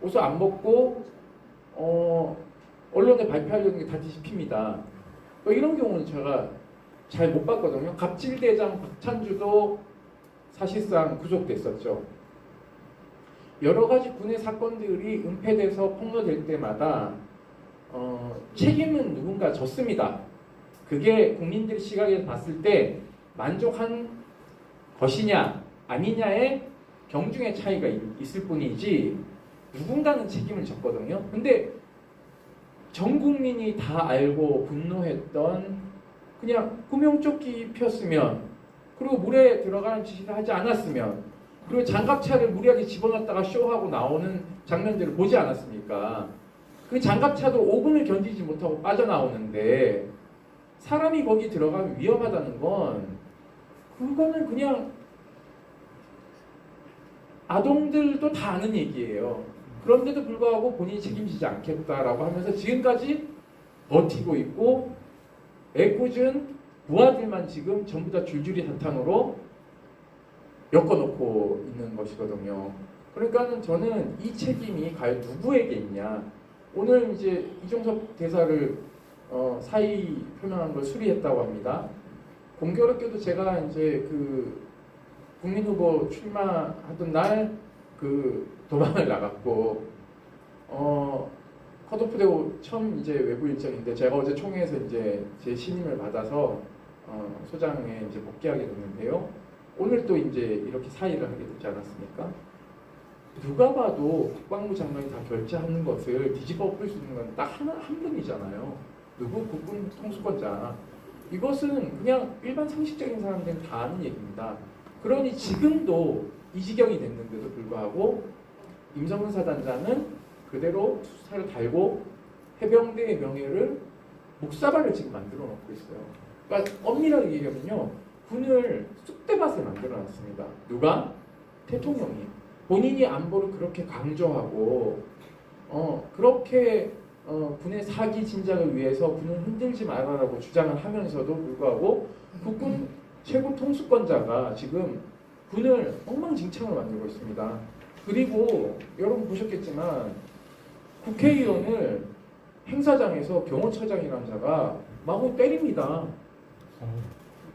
[SPEAKER 6] 옷을 안 벗고 언론에 발표하려는 게 다 뒤집힙니다. 이런 경우는 제가 잘 못 봤거든요. 갑질대장 박찬주도 사실상 구속됐었죠. 여러 가지 군의 사건들이 은폐돼서 폭로될 때마다 책임은 누군가 졌습니다. 그게 국민들 시각에서 봤을 때 만족한 것이냐 아니냐의 경중의 차이가 있을 뿐이지 누군가는 책임을 졌거든요. 근데 전 국민이 다 알고 분노했던 그냥 구명조끼 폈으면 그리고 물에 들어가는 지시를 하지 않았으면 그리고 장갑차를 무리하게 집어넣었다가 쇼하고 나오는 장면들을 보지 않았습니까? 그 장갑차도 5분을 견디지 못하고 빠져나오는데 사람이 거기 들어가면 위험하다는 건 그거는 그냥 아동들도 다 아는 얘기예요. 그런데도 불구하고 본인이 책임지지 않겠다라고 하면서 지금까지 버티고 있고 애꿎은 부하들만 지금 전부 다 줄줄이 사탄으로 엮어놓고 있는 것이거든요. 그러니까는 저는 이 책임이 과연 누구에게 있냐. 오늘 이제 이종섭 대사를 사의 표명한 걸 수리했다고 합니다. 공교롭게도 제가 이제 그 국민 후보 출마하던 날 그 도망을 나갔고 컷오프되고 처음 이제 외부 일정인데 제가 어제 총회에서 이제 제 신임을 받아서 소장에 이제 복귀하게 됐는데요. 오늘 또 이제 이렇게 사의를 하게 되지 않았습니까? 누가 봐도 국방부 장관이 다 결재하는 것을 뒤집어 엎을 수 있는 건 딱 한 분이잖아요. 누구? 국군 통수권자. 이것은 그냥 일반 상식적인 사람들은 다 아는 얘기입니다. 그러니 지금도 이 지경이 됐는데도 불구하고 임성근 사단장은 그대로 수사를 달고 해병대의 명예를 목사발을 지금 만들어 놓고 있어요. 그러니까 엄밀하게 얘기하면요. 군을 쑥대밭을 만들어 놨습니다. 누가? 대통령이. 본인이 안보를 그렇게 강조하고 그렇게 군의 사기 진작을 위해서 군을 흔들지 말아라고 주장을 하면서도 불구하고 국군 최고 통수권자가 지금 군을 엉망진창으로 만들고 있습니다. 그리고 여러분 보셨겠지만 국회의원을 행사장에서 경호처장이라는 자가 마구 때립니다.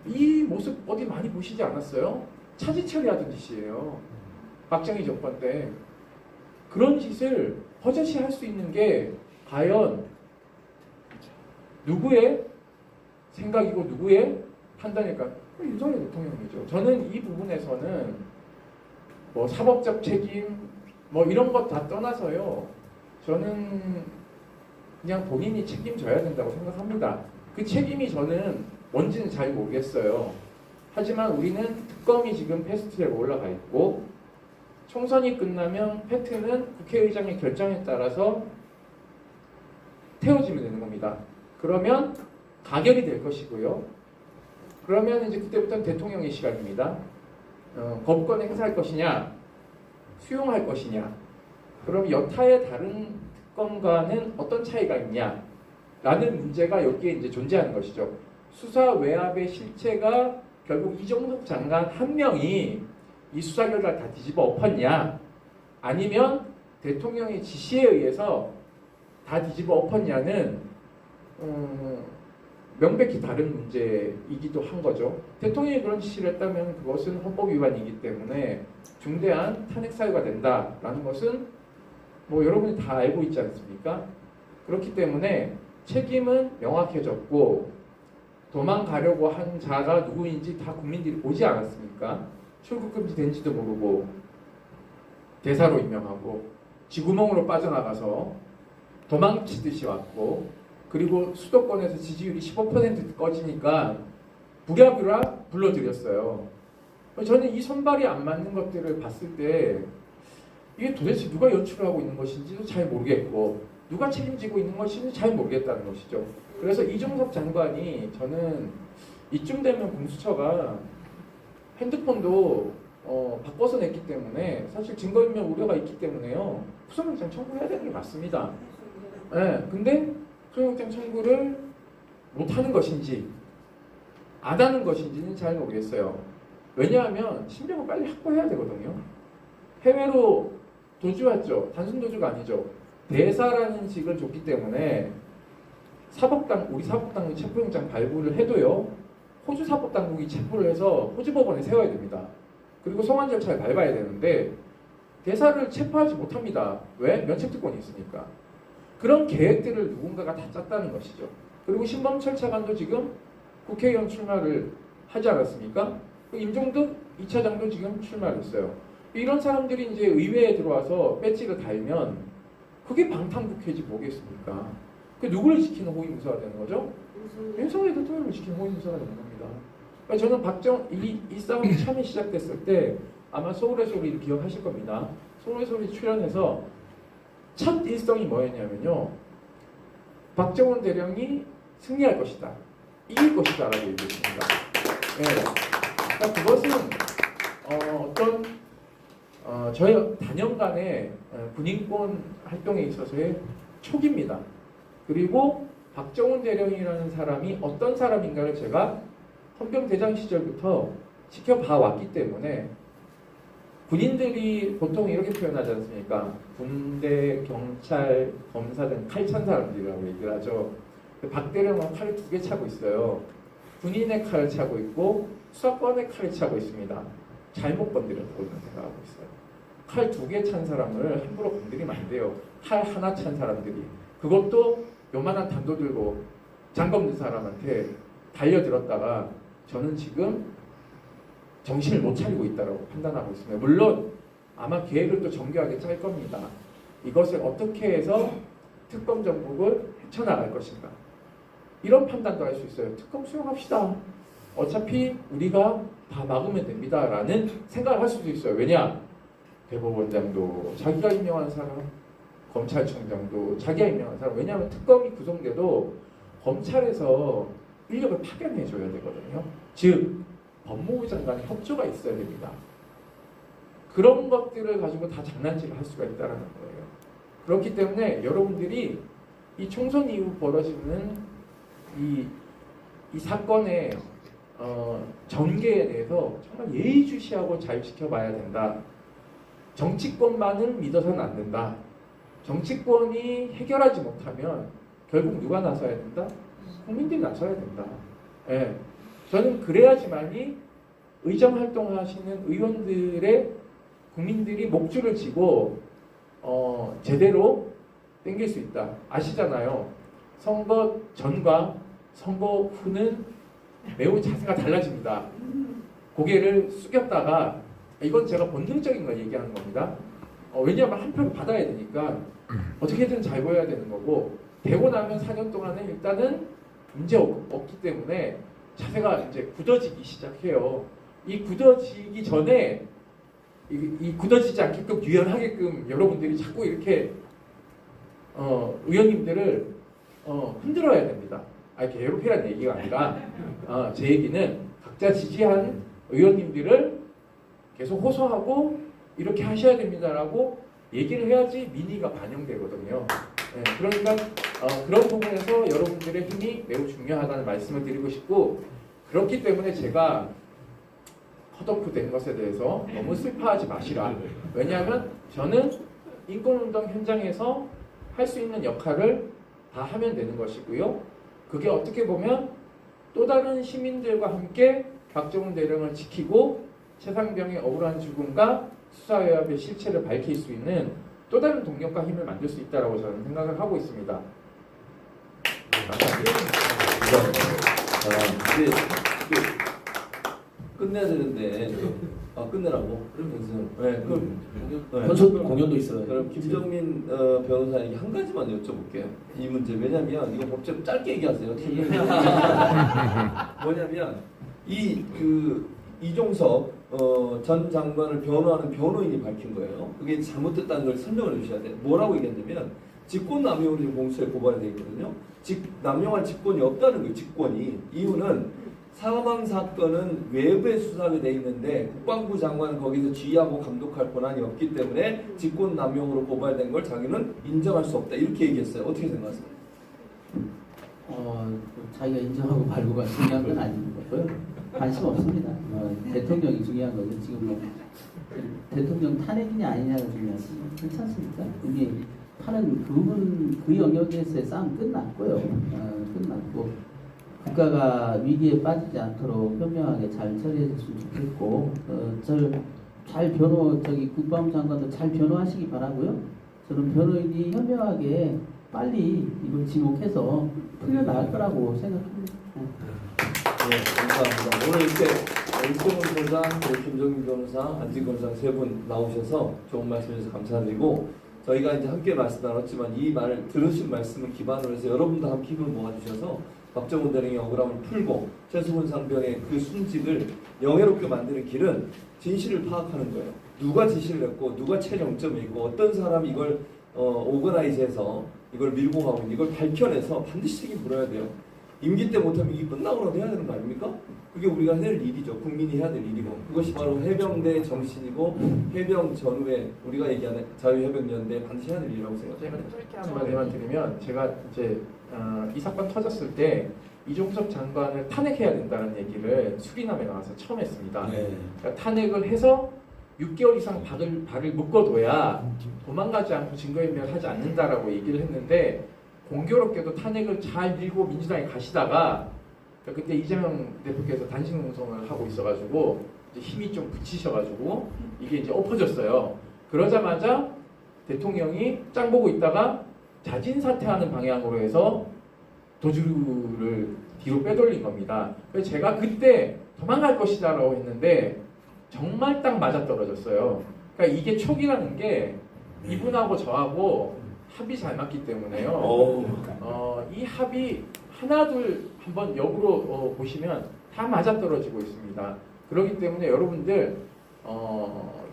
[SPEAKER 6] 이 모습 어디 많이 보시지 않았어요? 차지철이 하던 짓이에요. 박정희 정권 때. 그런 짓을 버젓이 할 수 있는 게 과연 누구의 생각이고 누구의 판단일까? 윤석열 대통령이죠. 저는 이 부분에서는 뭐 사법적 책임 뭐 이런 것 다 떠나서요. 저는 그냥 본인이 책임져야 된다고 생각합니다. 그 책임이 저는 뭔지는 잘 모르겠어요. 하지만 우리는 특검이 지금 패스트트랙에 올라가 있고 총선이 끝나면 패트는 국회의장의 결정에 따라서 태워지면 되는 겁니다. 그러면 가결이 될 것이고요. 그러면 이제 그때부터는 대통령의 시간입니다. 거부권 행사할 것이냐, 수용할 것이냐. 그럼 여타의 다른 특검과는 어떤 차이가 있냐라는 문제가 여기에 이제 존재하는 것이죠. 수사 외압의 실체가 결국 이종섭 장관 한 명이 이 수사 결과를 다 뒤집어 엎었냐, 아니면 대통령의 지시에 의해서 다 뒤집어 엎었냐는 명백히 다른 문제이기도 한 거죠. 대통령이 그런 지시를 했다면 그것은 헌법 위반이기 때문에 중대한 탄핵 사유가 된다라는 것은 뭐 여러분이 다 알고 있지 않습니까? 그렇기 때문에 책임은 명확해졌고 도망가려고 한 자가 누구인지 다 국민들이 보지 않았습니까? 출국금지 된지도 모르고 대사로 임명하고 쥐구멍으로 빠져나가서 도망치듯이 왔고 그리고 수도권에서 지지율이 15% 꺼지니까 부랴부랴 불러들였어요. 저는 이 손발이 안 맞는 것들을 봤을 때 이게 도대체 누가 연출을 하고 있는 것인지도 잘 모르겠고 누가 책임지고 있는 것인지 잘 모르겠다는 것이죠. 그래서 이종석 장관이 저는 이쯤 되면 공수처가 핸드폰도 바꿔서 냈기 때문에 사실 증거인멸 우려가 있기 때문에요. 구속영장 청구해야 되는 게 맞습니다. 네, 근데 구속영장 청구를 못하는 것인지 안 하는 것인지는 잘 모르겠어요. 왜냐하면 신병을 빨리 확보해야 되거든요. 해외로 도주 왔죠. 단순 도주가 아니죠. 대사라는 직을 줬기 때문에 우리 사법당국이 체포영장 발부를 해도요. 호주 사법당국이 체포를 해서 호주 법원에 세워야 됩니다. 그리고 송환 절차를 밟아야 되는데 대사를 체포하지 못합니다. 왜? 면책특권이 있으니까. 그런 계획들을 누군가가 다 짰다는 것이죠. 그리고 신범철 차관도 지금 국회의원 출마를 하지 않았습니까? 임종득 2차장도 지금 출마를 했어요. 이런 사람들이 이제 의회에 들어와서 배지를 달면 그게 방탄국회지 뭐겠습니까? 그 누구를 지키는 호위무사가 되는 거죠? 윤석열 대통령을 지키는 호위무사가 되는 겁니다. 그러니까 저는 이 싸움이 처음에 시작됐을 때 아마 서울의 소리를 기억하실 겁니다. 서울의 소리 출연해서 첫 일성이 뭐였냐면요. 박정원 대령이 승리할 것이다. 이길 것이다 라고 얘기했습니다. 네. 그러니까 그것은 저희 단연간의 군인권 활동에 있어서의 촉입니다. 그리고 박정원 대령이라는 사람이 어떤 사람인가를 제가 헌병대장 시절부터 지켜봐 왔기 때문에 군인들이 보통 이렇게 표현하지 않습니까? 군대, 경찰, 검사 등 칼 찬 사람들이라고 얘기를 하죠. 박 대령은 칼을 2개 차고 있어요. 군인의 칼을 차고 있고 수사권의 칼을 차고 있습니다. 잘못 건드렸다고 생각하고 있어요. 칼 2개 찬 사람을 함부로 건드리면 안 돼요. 칼 하나 찬 사람들이. 그것도 요만한 단도 들고 장검 든 사람한테 달려들었다가 저는 지금 정신을 못 차리고 있다고 판단하고 있습니다. 물론 아마 계획을 또 정교하게 짤 겁니다. 이것을 어떻게 해서 특검 정국을 헤쳐나갈 것인가. 이런 판단도 할 수 있어요. 특검 수용합시다. 어차피 우리가 다 막으면 됩니다. 라는 생각을 할 수도 있어요. 왜냐? 대법원장도 자기가 임명한 사람, 검찰총장도 자기가 임명한 사람. 왜냐하면 특검이 구성돼도 검찰에서 인력을 파견해줘야 되거든요. 즉 법무부 장관의 협조가 있어야 됩니다. 그런 것들을 가지고 다 장난질을 할 수가 있다는 거예요. 그렇기 때문에 여러분들이 이 총선 이후 벌어지는 이 사건의 전개에 대해서 정말 예의주시하고 잘 지켜봐야 된다. 정치권만은 믿어서는 안 된다. 정치권이 해결하지 못하면 결국 누가 나서야 된다? 국민들이 나서야 된다. 예. 저는 그래야지만이 의정 활동하시는 의원들의 국민들이 목줄을 쥐고 제대로 땡길 수 있다. 아시잖아요. 선거 전과 선거 후는 매우 자세가 달라집니다. 고개를 숙였다가 이건 제가 본능적인 걸 얘기하는 겁니다. 왜냐하면 한 표를 받아야 되니까 어떻게든 잘 보여야 되는 거고 되고 나면 4년 동안은 일단은 문제 없기 때문에 자세가 이제 굳어지기 시작해요. 이 굳어지기 전에 이 굳어지지 않게끔 유연하게끔 여러분들이 자꾸 이렇게 의원님들을 흔들어야 됩니다. 이렇게 괴롭히라는 얘기가 아니라 제 얘기는 각자 지지한 의원님들을 계속 호소하고 이렇게 하셔야 됩니다라고 얘기를 해야지 민의가 반영되거든요. 네, 그러니까 그런 부분에서 여러분들의 힘이 매우 중요하다는 말씀을 드리고 싶고 그렇기 때문에 제가 컷오프 된 것에 대해서 너무 슬퍼하지 마시라. 왜냐하면 저는 인권운동 현장에서 할 수 있는 역할을 다 하면 되는 것이고요. 그게 어떻게 보면 또 다른 시민들과 함께 박정훈 대령을 지키고 최상병의 억울한 죽음과 수사외압의 실체를 밝힐 수 있는 또 다른 동력과 힘을 만들 수 있다고 저는 생각을 하고 있습니다.
[SPEAKER 4] 끝내야 되는데 끝내라고? 그러면서 네, 그럼
[SPEAKER 5] 콘서트 공연도 있어요.
[SPEAKER 4] 그럼 김정민 변호사에게 한 가지만 여쭤볼게요. 이 문제 왜냐면 이거 법적 짧게 얘기하세요. 뭐냐면 이종석 전 장관을 변호하는 변호인이 밝힌 거예요. 그게 잘못됐다는 걸 설명을 해주셔야 돼요. 뭐라고 얘기했냐면 직권남용으로 지금 공수처에 고발이 되어 있거든요. 남용할 직권이 없다는 거예요. 직권이. 이유는 사망 사건은 외부에 수사하게 돼 있는데 국방부 장관은 거기서 지휘하고 감독할 권한이 없기 때문에 직권남용으로 고발된 걸 자기는 인정할 수 없다. 이렇게 얘기했어요. 어떻게 생각하세요?
[SPEAKER 2] 자기가 인정하고 말고가 중요한 건 아닌 거고요. 관심 없습니다. 대통령이 중요한 거죠. 지금 뭐 대통령 탄핵이냐 아니냐가 중요하지. 괜찮습니까? 이미 하는 그 영역에서의 싸움 끝났고요. 끝났고 국가가 위기에 빠지지 않도록 현명하게 잘 처리해줬으면 좋겠고 국방부 장관도 잘 변호하시기 바라고요. 저는 변호인이 현명하게 빨리 이걸 지목해서 풀려나갈 거라고 생각합니다.
[SPEAKER 4] 네, 감사합니다. 오늘 이렇게 이태원 소장, 김정민 변호사, 안진걸 소장 세 분 나오셔서 좋은 말씀 해주셔서 감사드리고 저희가 이제 함께 말씀 나눴지만 이 말 들으신 말씀을 기반으로 해서 여러분도 함께 힘을 모아주셔서 박정훈 대령의 억울함을 풀고 최수근 상병의 그 순직을 영예롭게 만드는 길은 진실을 파악하는 거예요. 누가 지시를 했고 누가 최정점이 있고 어떤 사람이 이걸 오거나이즈해서 이걸 밀고 가고 있는 이걸 밝혀내서 반드시 책임 물어야 돼요. 임기 때 못하면 이게 끝나고라도 해야 되는 거 아닙니까? 그게 우리가 해야 될 일이죠. 국민이 해야 될 일이고 그것이 바로 해병대의 정신이고 해병 전후에 우리가 얘기하는 자유해병연대 반드시 해야 될 일이라고
[SPEAKER 6] 제가
[SPEAKER 4] 생각합니다.
[SPEAKER 6] 짧게 한마디만 드리면 제가 이제 이 사건 터졌을 때 이종석 장관을 탄핵해야 된다는 얘기를 수리남에 나와서 처음 했습니다.
[SPEAKER 5] 네.
[SPEAKER 6] 그러니까 탄핵을 해서 6개월 이상 발을 묶어둬야 도망가지 않고 증거인멸을 하지 않는다라고 얘기를 했는데 공교롭게도 탄핵을 잘 밀고 민주당에 가시다가 그때 이재명 대표께서 단식 농성을 하고 있어가지고 이제 힘이 좀 붙이셔가지고 이게 이제 엎어졌어요. 그러자마자 대통령이 짱 보고 있다가 자진 사퇴하는 방향으로 해서 도주를 뒤로 빼돌린 겁니다. 그래서 제가 그때 도망갈 것이다라고 했는데 정말 딱 맞아떨어졌어요. 그러니까 이게 촉이라는 게 이분하고 저하고 합이 잘 맞기 때문에요. 이 합이 하나 둘 한번 역으로 보시면 다 맞아떨어지고 있습니다. 그렇기 때문에 여러분들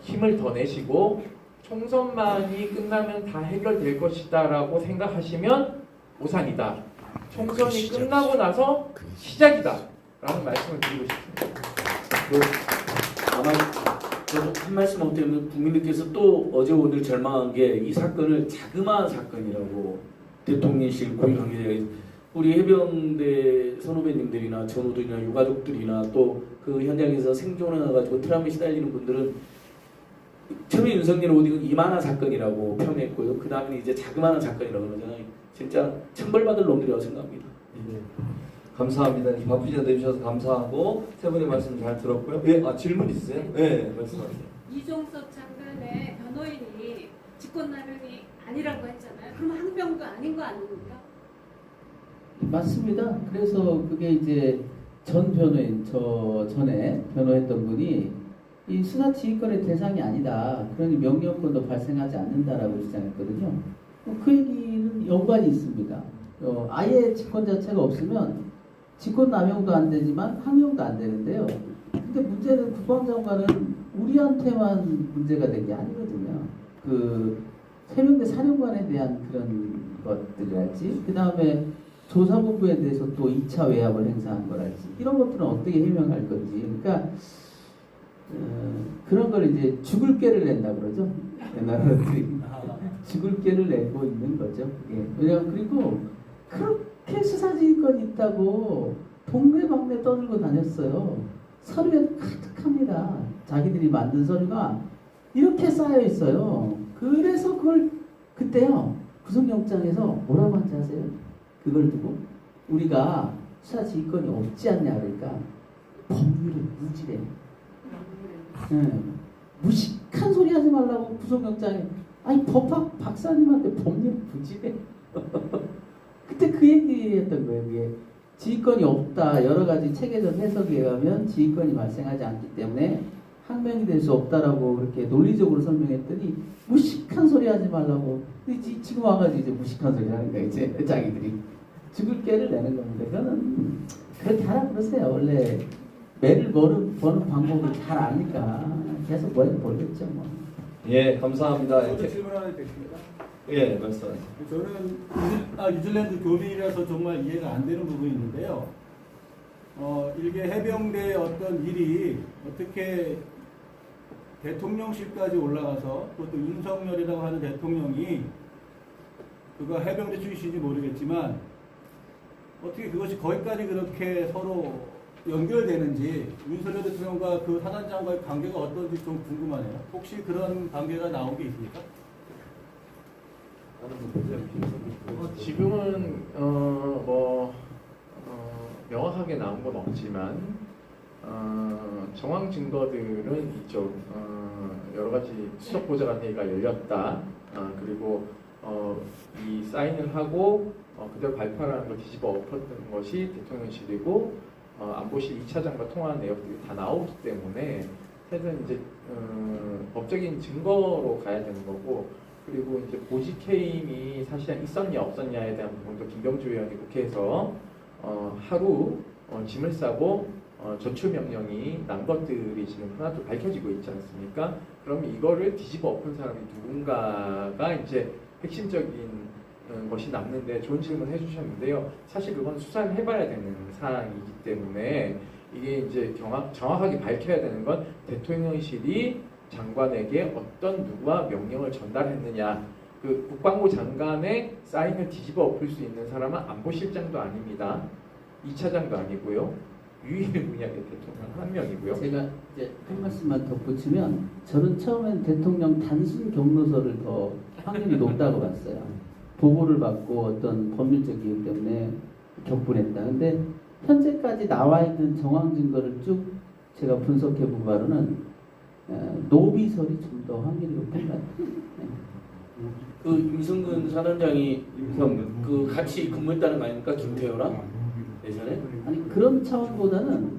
[SPEAKER 6] 힘을 더 내시고 총선만이 끝나면 다 해결될 것이다라고 생각하시면 오산이다. 총선이 끝나고 나서 시작이다. 라는 말씀을 드리고 싶습니다.
[SPEAKER 5] 아마 저도 한 말씀만 드리면 국민들께서 또 어제 오늘 절망한 게 이 사건을 자그마한 사건이라고 대통령실 고위 관계자 우리 해병대 선후배님들이나 전우들이나 유가족들이나 또 그 현장에서 생존해가지고 트라우마에 시달리는 분들은 처음에 윤석열 오딩은 이만한 사건이라고 표현했고요. 그 다음에 이제 자그마한 사건이라고 그러잖아요. 진짜 천벌받을 놈들이라고 생각합니다.
[SPEAKER 4] 네. 감사합니다. 이렇게 바쁘게 내주셔서 감사하고 세 분의 말씀 잘 들었고요. 예, 질문 있으세요? 네, 말씀하세요.
[SPEAKER 7] 이종석 장관의 변호인이 직권남용이 아니라고 했잖아요. 그럼 항명도 아닌 거 아닙니까?
[SPEAKER 2] 맞습니다. 그래서 그게 이제 전 변호인, 저 전에 변호했던 분이 이 수사지휘권의 대상이 아니다. 그러니 명령권도 발생하지 않는다라고 주장했거든요. 그 얘기는 연관이 있습니다. 아예 직권 자체가 없으면 직권 남용도 안 되지만 항용도 안 되는데요. 근데 문제는 국방장관은 우리한테만 문제가 된 게 아니거든요. 그 해병대 사령관에 대한 그런 것들이랄지, 그 다음에 조사본부에 대해서 또 2차 외압을 행사한 거랄지, 이런 것들은 어떻게 해명할 건지. 그러니까 그런 걸 이제 죽을 깨를 낸다 그러죠. 나라들이 죽을 깨를 내고 있는 거죠. 예. 왜냐면 그리고 그렇게 수사지휘권이 있다고 동네방네 떠들고 다녔어요. 서류에 가득합니다. 자기들이 만든 서류가 이렇게 쌓여 있어요. 그래서 그걸 그때요 구속영장에서 뭐라고 한지 아세요? 그걸 두고 우리가 수사지휘권이 없지 않냐 그러니까 법률을 무지래. 네. 무식한 소리 하지 말라고 구속영장에 아니 법학 박사님한테 법률 무지래. 그때 그 얘기했던 거예요. 그게 지휘권이 없다. 여러 가지 체계적 해석에 의하면 지휘권이 발생하지 않기 때문에 항명이 될 수 없다라고 그렇게 논리적으로 설명했더니 무식한 소리 하지 말라고. 지금 와가지고 이제 무식한 소리 하는 거야. 이제 자기들이 죽을 깨를 내는 겁니다. 그거는 그렇게 하라 그러세요. 원래 매를 버는 방법을 잘 아니까 계속 버렸죠 뭐.
[SPEAKER 4] 예, 감사합니다.
[SPEAKER 8] 저도
[SPEAKER 4] 이렇게-
[SPEAKER 8] 질문 하나 드립니다.
[SPEAKER 4] 예, 말씀하세요.
[SPEAKER 8] 저는 뉴질랜드 교민이라서 정말 이해가 안 되는 부분이 있는데요. 이게 해병대의 어떤 일이 어떻게 대통령실까지 올라가서 그것도 윤석열이라고 하는 대통령이 그가 해병대 출신인지 모르겠지만 어떻게 그것이 거기까지 그렇게 서로 연결되는지 윤석열 대통령과 그 사단장과의 관계가 어떤지 좀 궁금하네요. 혹시 그런 관계가 나온 게 있습니까?
[SPEAKER 6] 지금은 명확하게 나온 건 없지만 정황 증거들은 있죠. 여러 가지 수석 보좌관 회의가 열렸다. 그리고 이 사인을 하고 그대로 발표하는 걸 뒤집어 엎었던 것이 대통령실이고 안보실 2차장과 통화한 내역들이 다 나오기 때문에 사실은 이제 법적인 증거로 가야 되는 거고, 그리고 이제 보직해임이 사실은 있었냐 없었냐에 대한 부분도 김병주 의원이 국회에서 하루 짐을 싸고 조출 명령이 난 것들이 지금 하나도 밝혀지고 있지 않습니까? 그러면 이거를 뒤집어 엎은 사람이 누군가가 이제 핵심적인 것이 남는데 좋은 질문 해주셨는데요. 사실 그건 수사를 해봐야 되는 사항이기 때문에 이게 이제 정확하게 밝혀야 되는 건 대통령실이 장관에게 어떤 누구와 명령을 전달했느냐. 그 국방부 장관의 사인을 뒤집어 엎을 수 있는 사람은 안보실장도 아닙니다. 2차장도 아니고요. 유일의 분야의 대통령 한 명이고요.
[SPEAKER 2] 제가 이제 한 말씀만 덧붙이면 저는 처음엔 대통령 단순 경로서를 더 확률이 높다고 봤어요. 보고를 받고 어떤 법률적 이유 때문에 격분했다. 근데 현재까지 나와 있는 정황 증거를 쭉 제가 분석해 본 바로는 노비설이 좀 더 확률이 높은 것 같아요.
[SPEAKER 5] 그 임성근 사단장이 그 같이 근무했다는 거 아닙니까? 김태호랑 예전에?
[SPEAKER 2] 아니 그런 차원보다는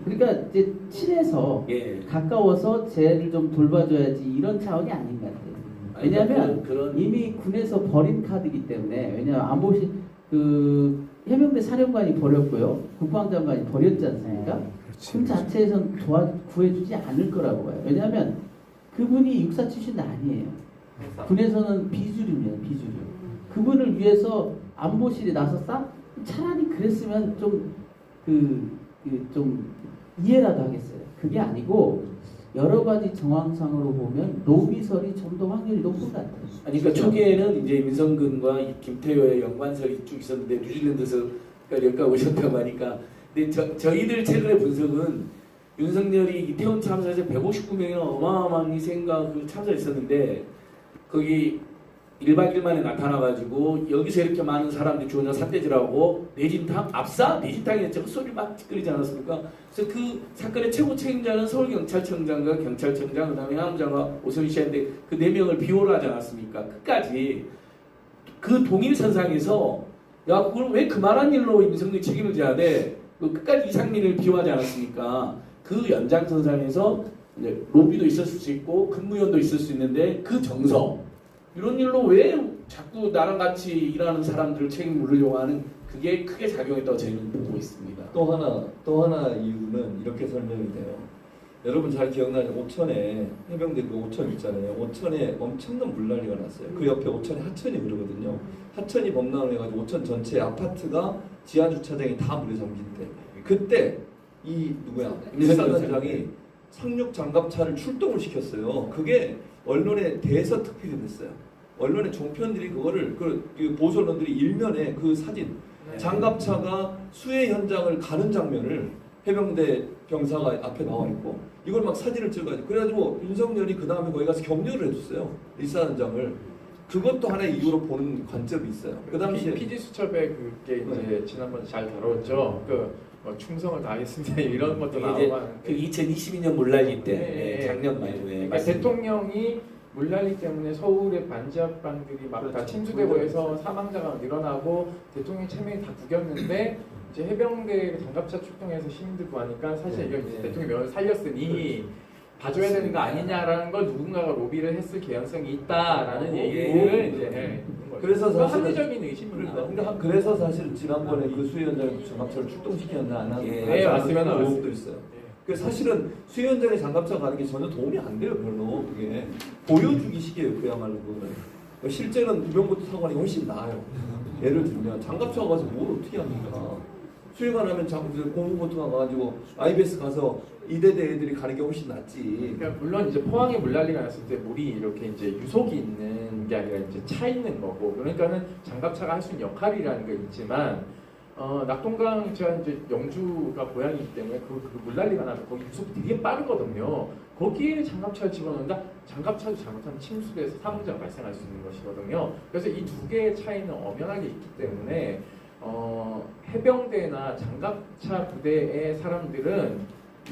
[SPEAKER 2] 그러니까 이제 친해서
[SPEAKER 5] 예.
[SPEAKER 2] 가까워서 쟤를 좀 돌봐줘야지 이런 차원이 아닌 것 같아요. 왜냐하면
[SPEAKER 5] 그런
[SPEAKER 2] 이미 군에서 버린 카드이기 때문에, 왜냐하면 안보실 그 해병대 사령관이 버렸고요, 국방장관이 버렸지 않습니까? 군 자체에선 구해주지 않을 거라고 봐요. 왜냐하면 그분이 육사 출신도 아니에요. 군에서는 비주류입니다. 비주류. 그분을 위해서 안보실이 나섰다? 차라리 그랬으면 좀 이해라도 하겠어요. 그게 아니고 여러 가지 정황상으로 보면 노비설이 좀 더 확률이 높은 것 같아요.
[SPEAKER 5] 아니 그러니까 초기에는 이제 민성근과 이 김태호의 연관설이 쭉 있었는데 뉴질랜드에서 여기까지 오셨다고 하니까, 근데 저희들 최근의 분석은 윤석열이 이태원 참사에서 159명이나 어마어마한 희생과 그 참사가 있었는데 거기 1박 2일 만에 나타나가지고 여기서 이렇게 많은 사람들이 죽었냐, 삿대질하고 내진탕? 압사? 내진탕이었죠. 헛소리 막 찌끄리지 않았습니까? 그래서 그 사건의 최고 책임자는 서울경찰청장과 경찰청장, 그 다음에 해남장과 오선희 씨한테 그 4명을 비호를 하지 않았습니까? 끝까지 그 동일선상에서 야 그걸 왜 그만한 일로 임성근이 책임을 져야 돼? 끝까지 이상민을 비호하지 않았습니까? 그 연장선상에서 이제 로비도 있었을 수 있고 근무위원도 있을 수 있는데 그 정서, 이런 일로 왜 자꾸 나랑 같이 일하는 사람들을 책임 물으려고 하는, 그게 크게 작용했다고 저희는 보고 있습니다.
[SPEAKER 4] 또 하나 이유는 이렇게 설명이 돼요. 여러분 잘 기억나죠? 오천에 해병대 그 오천 있잖아요. 오천에 엄청난 물난리가 났어요. 그 옆에 오천에 하천이 흐르거든요. 하천이 범람을 해가지고 오천 전체 아파트가 지하 주차장이 다 물에 잠긴 때, 그때 이 누구야 임사단장이 상륙 장갑차를 출동을 시켰어요. 그게 언론에 대서특필이 됐어요. 언론의 종편들이 그거를 그 보수 언론들이 일면에 그 사진, 장갑차가 수해 현장을 가는 장면을 해병대 병사가 앞에 나와 있고 이걸 막 사진을 찍어가지고, 그래가지고 윤석열이 그 다음에 거기 가서 격려를 해줬어요. 일사단장을. 그것도 하나의 이유로 보는 관점이 있어요. 그 당시에
[SPEAKER 6] PD 수첩에 그게 이제 지난번에 잘 다뤘죠. 뭐 충성을 다했습니다 이런 것도
[SPEAKER 5] 이제
[SPEAKER 6] 나오고 하는데,
[SPEAKER 5] 그 2022년 물난리 때
[SPEAKER 6] 네,
[SPEAKER 5] 작년 말에
[SPEAKER 6] 그러니까 대통령이 물난리 때문에 서울의 반지하방들이 막 다 침수되고 해서 사망자가 일어나고 대통령 체면이 다 구겼는데 이제 해병대 장갑차 출동해서 시민들 구하니까 사실 이거 이제 대통령 명을 살렸으니 봐줘야 되는 거 아니냐라는 걸 누군가가 로비를 했을 개연성이 있다라는 얘기를 이제 있는 거죠.
[SPEAKER 4] 그래서
[SPEAKER 6] 그건
[SPEAKER 4] 사실은-
[SPEAKER 6] 합리적인 의심입니다.
[SPEAKER 4] 그래서 사실 지난번에 그 수위원장이 장갑차를 출동시켰나 안 하는
[SPEAKER 6] 네, 맞습니다.
[SPEAKER 4] 의혹도 있어요. 그 사실은 수위원장이 장갑차 가는 게 전혀 도움이 안 돼요, 별로. 그게 보여주기식이에요, 그야말로 그거는. 실제는 우병우도 사관이 훨씬 나아요. 예를 들면 장갑차 가서 뭘 어떻게 합니까? 수행만 하면 공무보트가 가가지고 IBS 가서 이대대 애들이 가는 게 훨씬 낫지.
[SPEAKER 6] 그러니까 물론 이제 포항에 물난리가 났을 때 물이 이렇게 이제 유속이 있는 게 아니라 이제 차 있는 거고, 그러니까는 장갑차가 할 수 있는 역할이라는 게 있지만, 낙동강 제가 이제 영주가 고향이기 때문에 그 물난리가 나면 거기 유속이 되게 빠르거든요. 거기에 장갑차를 집어넣는다? 장갑차도 잘못하면 침수돼서 사고가 발생할 수 있는 것이거든요. 그래서 이 두 개의 차이는 엄연하게 있기 때문에 해병대나 장갑차 부대의 사람들은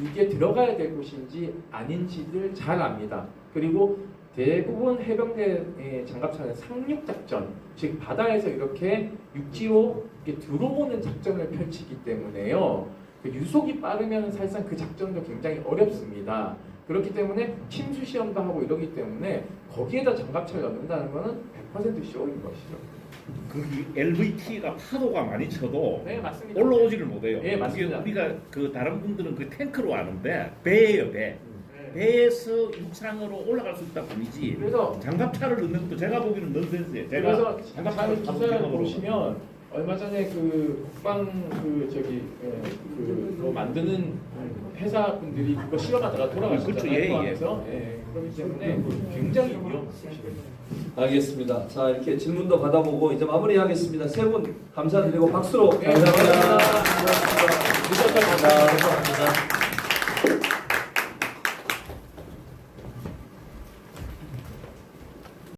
[SPEAKER 6] 이게 들어가야 될 곳인지 아닌지를 잘 압니다. 그리고 대부분 해병대의 장갑차는 상륙작전, 즉 바다에서 이렇게 육지로 이렇게 들어오는 작전을 펼치기 때문에요. 그 유속이 빠르면 사실상 그 작전도 굉장히 어렵습니다. 그렇기 때문에 침수 시험도 하고 이러기 때문에 거기에다 장갑차를 넣는다는 것은 100% 쇼인 것이죠.
[SPEAKER 9] 그 LVT가 파도가 많이 쳐도
[SPEAKER 6] 네, 맞습니다.
[SPEAKER 9] 올라오지를 못해요.
[SPEAKER 6] 네, 맞습니다.
[SPEAKER 9] 이게 우리가 그 다른 분들은 그 탱크로 아는데 배예요, 배. 배에서 육상으로 올라갈 수 있다 뿐이지.
[SPEAKER 6] 그래서
[SPEAKER 9] 장갑차를 넣는 것도 제가 보기에는 넌센스예요.
[SPEAKER 6] 그래서
[SPEAKER 9] 장갑차를
[SPEAKER 6] 기사를 보시면 얼마 전에 그 국방 그거 만드는 회사 분들이 그거 실험하다가 돌아가셨잖아요.
[SPEAKER 9] 그렇죠, 예, 예.
[SPEAKER 6] 포항에서. 그렇기 때문에 굉장히 위험합니다.
[SPEAKER 4] 알겠습니다. 자, 이렇게 질문도 받아보고 이제 마무리하겠습니다. 세 분 감사드리고 박수로
[SPEAKER 6] 네, 감사합니다.
[SPEAKER 4] 감사합니다.
[SPEAKER 5] 감사합니다.